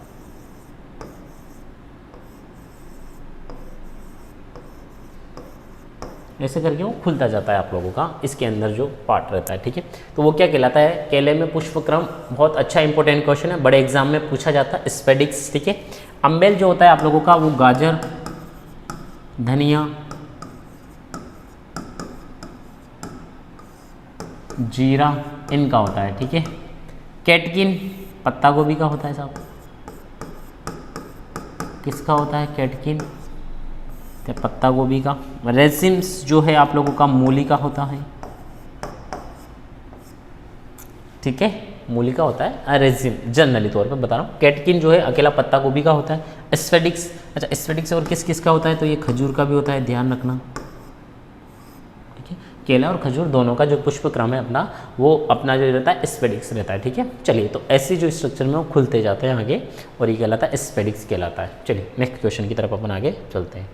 ऐसे करके वो खुलता जाता है आप लोगों का, इसके अंदर जो पार्ट रहता है, ठीक है। तो वो क्या कहलाता है, केले में पुष्पक्रम। बहुत अच्छा इंपॉर्टेंट क्वेश्चन है, बड़े एग्जाम में पूछा जाता है, स्पेडिक्स, ठीक है। अम्बेल जो होता है आप लोगों का वो गाजर, धनिया, जीरा, इनका होता है, ठीक है। कैटकिन पत्ता गोभी का होता है साहब, किसका होता है कैटकिन, तो पत्ता गोभी का। रेजिम्स जो है आप लोगों का मूली का होता है, ठीक है, मूली का होता है रेजिम, जनरली तौर पे बता रहा हूँ। कैटकिन जो है अकेला पत्ता गोभी का होता है। एस्फेडिक्स, अच्छा एस्फेडिक्स और किस किस का होता है, तो ये खजूर का भी होता है, ध्यान रखना, ठीक है। केला और खजूर दोनों का जो पुष्प क्रम है अपना, वो अपना जो रहता है एस्फेडिक्स रहता है, ठीक है। चलिए, तो ऐसे जो स्ट्रक्चर में वो खुलते जाते हैं आगे, और ये कहलाता है एस्फेडिक्स कहलाता है। चलिए नेक्स्ट क्वेश्चन की तरफ अपन आगे चलते हैं।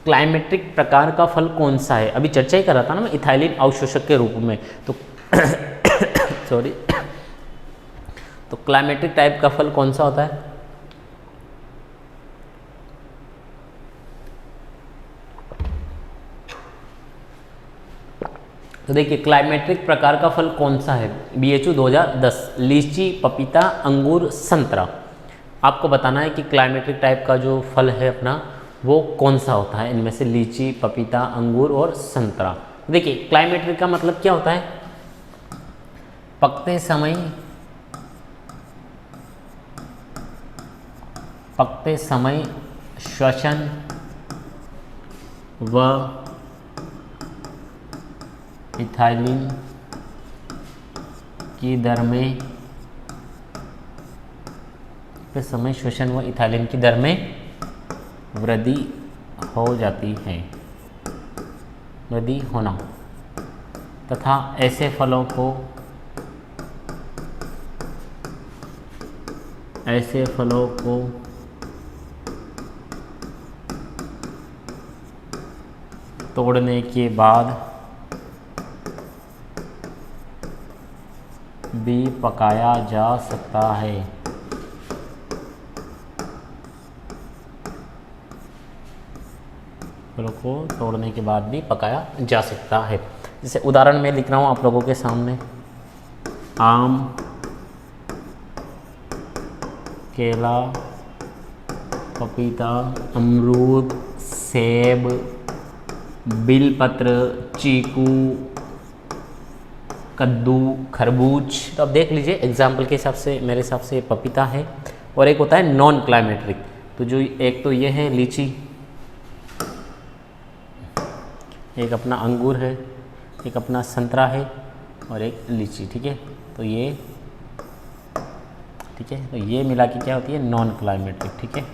क्लाइमेट्रिक प्रकार का फल कौन सा है, अभी चर्चा ही कर रहा था ना मैं इथाइलिन अवशोषक के रूप में, तो सॉरी, तो क्लाइमेट्रिक टाइप का फल कौन सा होता है, तो देखिए क्लाइमेट्रिक प्रकार का फल कौन सा है, BHU 2010, लीची, पपीता, अंगूर, संतरा। आपको बताना है कि क्लाइमेट्रिक टाइप का जो फल है अपना वो कौन सा होता है इनमें से, लीची, पपीता, अंगूर और संतरा। देखिए क्लाइमेट्रिक का मतलब क्या होता है, पकते समय श्वसन व इथाइलिन की दर में, समय श्वसन व इथाइलिन की दर में वृद्धि हो जाती है, वृद्धि होना, तथा ऐसे फलों को तोड़ने के बाद भी पकाया जा सकता है। फलों को तोड़ने के बाद भी पकाया जा सकता है। जैसे उदाहरण मैं लिख रहा हूँ आप लोगों के सामने, आम, केला, पपीता, अमरूद, सेब, बिलपत्र, चीकू, कद्दू, खरबूज। तो अब देख लीजिए एग्जाम्पल के हिसाब से, मेरे हिसाब से पपीता है, और एक होता है नॉन क्लाइमेट्रिक, तो जो एक तो ये है लीची, एक अपना अंगूर है, एक अपना संतरा है, और एक लीची, ठीक है। तो ये, ठीक है, तो ये मिला के क्या होती है नॉन क्लाइमेट्रिक, ठीक है।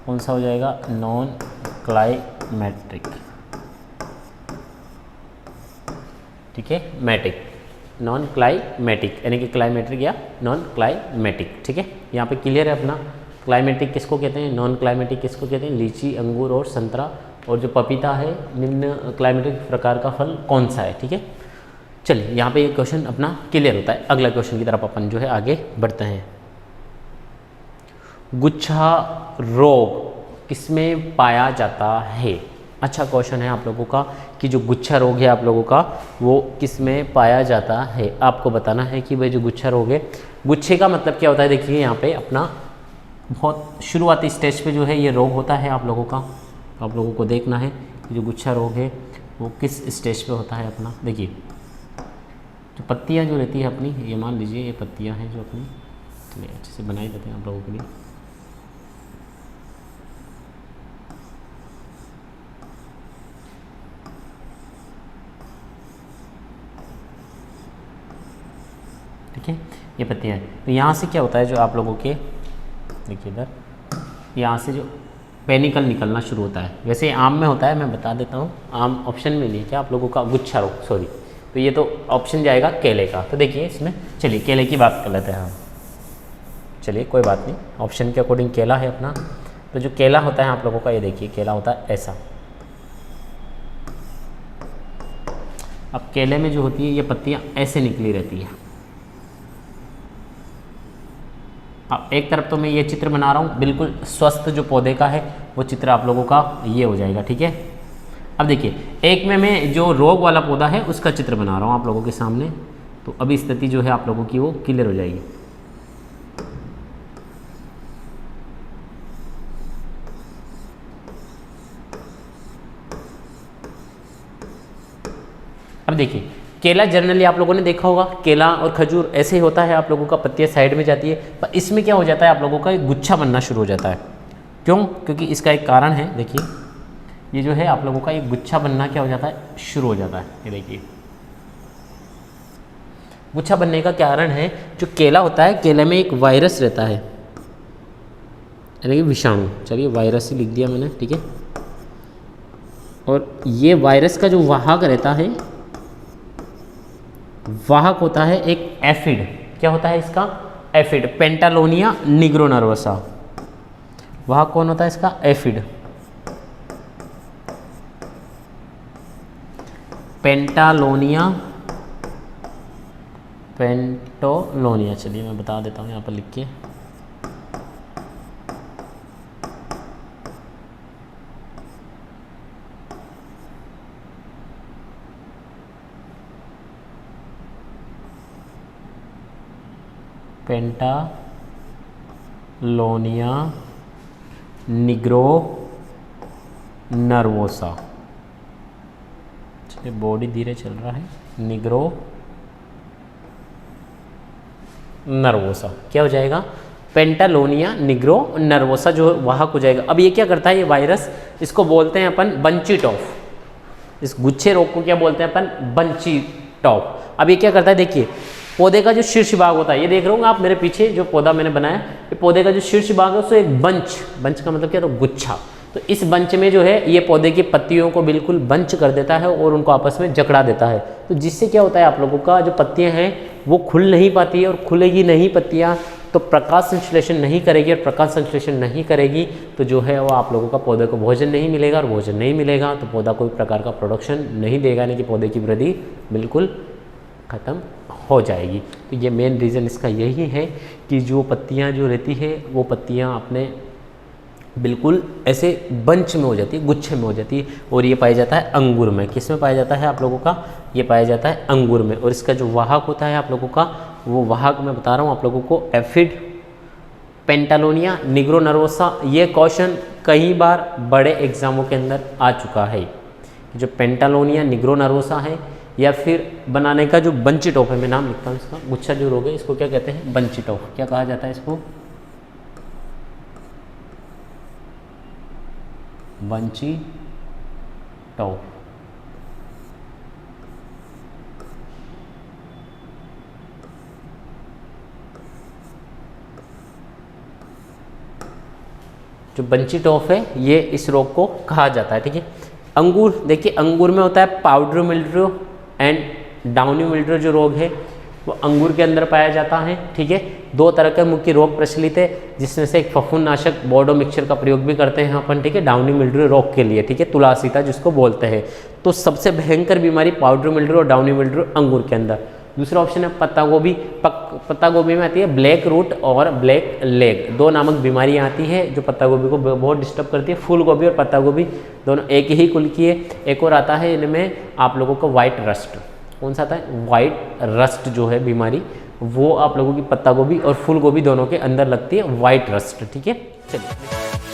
कौन सा हो जाएगा, नॉन क्लाइमेट्रिक, ठीक है, मैटिक, नॉन क्लाइमेटिक, यानी कि क्लाइमेट्रिक या नॉन क्लाइमेटिक, ठीक है। यहाँ पे क्लियर है अपना, क्लाइमेटिक किसको कहते हैं, नॉन क्लाइमेटिक किसको कहते हैं, लीची, अंगूर और संतरा, और जो पपीता है निम्न क्लाइमेटिक प्रकार का फल कौन सा है, ठीक है। चलिए यहाँ पे ये क्वेश्चन अपना क्लियर होता है। अगला क्वेश्चन की तरफ अपन जो है आगे बढ़ते हैं। गुच्छा रोग किसमें पाया जाता है, अच्छा क्वेश्चन है आप लोगों का कि जो गुच्छा रोग है आप लोगों का वो किसमें पाया जाता है। आपको बताना है कि भाई जो गुच्छा रोग है, गुच्छे का मतलब क्या होता है, देखिए यहाँ पे अपना बहुत शुरुआती स्टेज पे जो है ये रोग होता है आप लोगों का। आप लोगों को देखना है कि जो गुच्छा रोग है वो किस स्टेज पे होता है अपना। देखिए जो पत्तियाँ जो रहती है अपनी, ये मान लीजिए ये पत्तियाँ हैं जो अपनी, चलिए अच्छे से बनाई देते हैं आप लोगों के लिए। ठीक है, ये पत्तियाँ हैं। तो यहाँ से क्या होता है जो आप लोगों के, देखिए इधर यहाँ से जो पेनिकल निकलना शुरू होता है। वैसे आम में होता है, मैं बता देता हूँ, आम ऑप्शन में नहीं क्या आप लोगों का, गुच्छा रोग, सॉरी, तो ये तो ऑप्शन जाएगा केले का। तो देखिए इसमें, चलिए केले की बात कर लेते हैं हम, चलिए कोई बात नहीं, ऑप्शन के अकॉर्डिंग केला है अपना। तो जो केला होता है आप लोगों का, ये देखिए केला होता है ऐसा। अब केले में जो होती है ये पत्तियाँ ऐसे निकली रहती है। अब एक तरफ तो मैं ये चित्र बना रहा हूँ, बिल्कुल स्वस्थ जो पौधे का है वो चित्र आप लोगों का ये हो जाएगा, ठीक है। अब देखिए एक में मैं जो रोग वाला पौधा है उसका चित्र बना रहा हूँ आप लोगों के सामने, तो अभी स्थिति जो है आप लोगों की वो क्लियर हो जाएगी। अब देखिए केला जनरली आप लोगों ने देखा होगा, केला और खजूर ऐसे ही होता है, आप लोगों का पत्तियाँ साइड में जाती है, पर इसमें क्या हो जाता है, आप लोगों का एक गुच्छा बनना शुरू हो जाता है। क्यों? क्योंकि इसका एक कारण है, देखिए ये जो है आप लोगों का एक गुच्छा बनना क्या हो जाता है, शुरू हो जाता है। ये देखिए गुच्छा बनने का कारण है, जो केला होता है, केले में एक वायरस रहता है, यानी कि विषाणु, चलिए वायरस ही लिख दिया मैंने, ठीक है। और ये वायरस का जो वाहक रहता है, वाहक होता है एक एफिड। क्या होता है इसका? Aphid, Pentalonia निग्रोनर्वसा। वाहक कौन होता है इसका? Aphid, Pentalonia, पेंटोलोनिया। चलिए मैं बता देता हूँ यहाँ पर लिख के, पेंटालोनिया निग्रो नर्वोसा। चलिए बॉडी धीरे चल रहा है, निग्रो नर्वोसा क्या हो जाएगा? पेंटालोनिया निग्रो नर्वोसा जो वाहक हो जाएगा। अब ये क्या करता है, ये वायरस, इसको बोलते हैं अपन बंची टॉफ। इस गुच्छे रोग को क्या बोलते हैं अपन? बंची टॉफ। अब ये क्या करता है, देखिए पौधे का जो शीर्ष भाग होता है, ये देख रहे होंगे आप मेरे पीछे जो पौधा मैंने बनाया, ये पौधे का जो शीर्ष भाग है उससे एक बंच का मतलब क्या, तो गुच्छा। तो इस बंच में जो है ये पौधे की पत्तियों को बिल्कुल बंच कर देता है और उनको आपस में जकड़ा देता है। तो जिससे क्या होता है, आप लोगों का जो पत्तियां हैं वो खुल नहीं पाती है, और खुलेगी नहीं पत्तियां तो प्रकाश संश्लेषण नहीं करेगी, और प्रकाश संश्लेषण नहीं करेगी तो जो है वो आप लोगों का पौधे को भोजन नहीं मिलेगा, और भोजन नहीं मिलेगा तो पौधा कोई प्रकार का प्रोडक्शन नहीं देगा, यानी कि पौधे की वृद्धि बिल्कुल ख़त्म हो जाएगी। तो ये मेन रीज़न इसका यही है कि जो पत्तियां जो रहती है वो पत्तियां अपने बिल्कुल ऐसे बंच में हो जाती है, गुच्छे में हो जाती है। और ये पाया जाता है अंगूर में। किस में पाया जाता है आप लोगों का? ये पाया जाता है अंगूर में। और इसका जो वाहक होता है आप लोगों का, वो वाहक मैं बता रहा हूँ आप लोगों को, एफिड, पेंटालोनिया निग्रो नर्वोसा। ये क्वेश्चन कई बार बड़े एग्जामों के अंदर आ चुका है। जो पेंटालोनिया निग्रो नर्वोसा है, या फिर बनाने का जो बंची टॉप है, मैं नाम लिखता हूँ इसका, गुच्छा जो रोग है इसको क्या कहते हैं? Bunchy top. क्या कहा जाता है इसको? Bunchy top. जो बंची टॉप है ये इस रोग को कहा जाता है, ठीक है। अंगूर, देखिए अंगूर में होता है powder mildew and downy mildew जो रोग है वो अंगूर के अंदर पाया जाता है, ठीक है। दो तरह के मुख्य रोग प्रचलित है, जिसमें से एक फफूंदनाशक बोर्डो मिक्सचर का प्रयोग भी करते हैं अपन, ठीक है, डाउनी मिल्ड्यू रोग के लिए, ठीक है, तुलासिता जिसको बोलते हैं। तो सबसे भयंकर बीमारी पाउडर मिल्ड्यू और डाउनी मिल्ड्यू अंगूर के अंदर। दूसरा ऑप्शन है पत्ता गोभी। पत्ता गोभी में आती है ब्लैक रूट और ब्लैक लेग, दो नामक बीमारियां आती है जो पत्ता गोभी को बहुत डिस्टर्ब करती है। फूल गोभी और पत्ता गोभी दोनों एक ही कुल की है। एक और आता है इनमें आप लोगों को वाइट रस्ट। कौन सा आता है? वाइट रस्ट जो है बीमारी, वो आप लोगों की पत्ता गोभी और फूल गोभी दोनों के अंदर लगती है, वाइट रस्ट, ठीक है। चलिए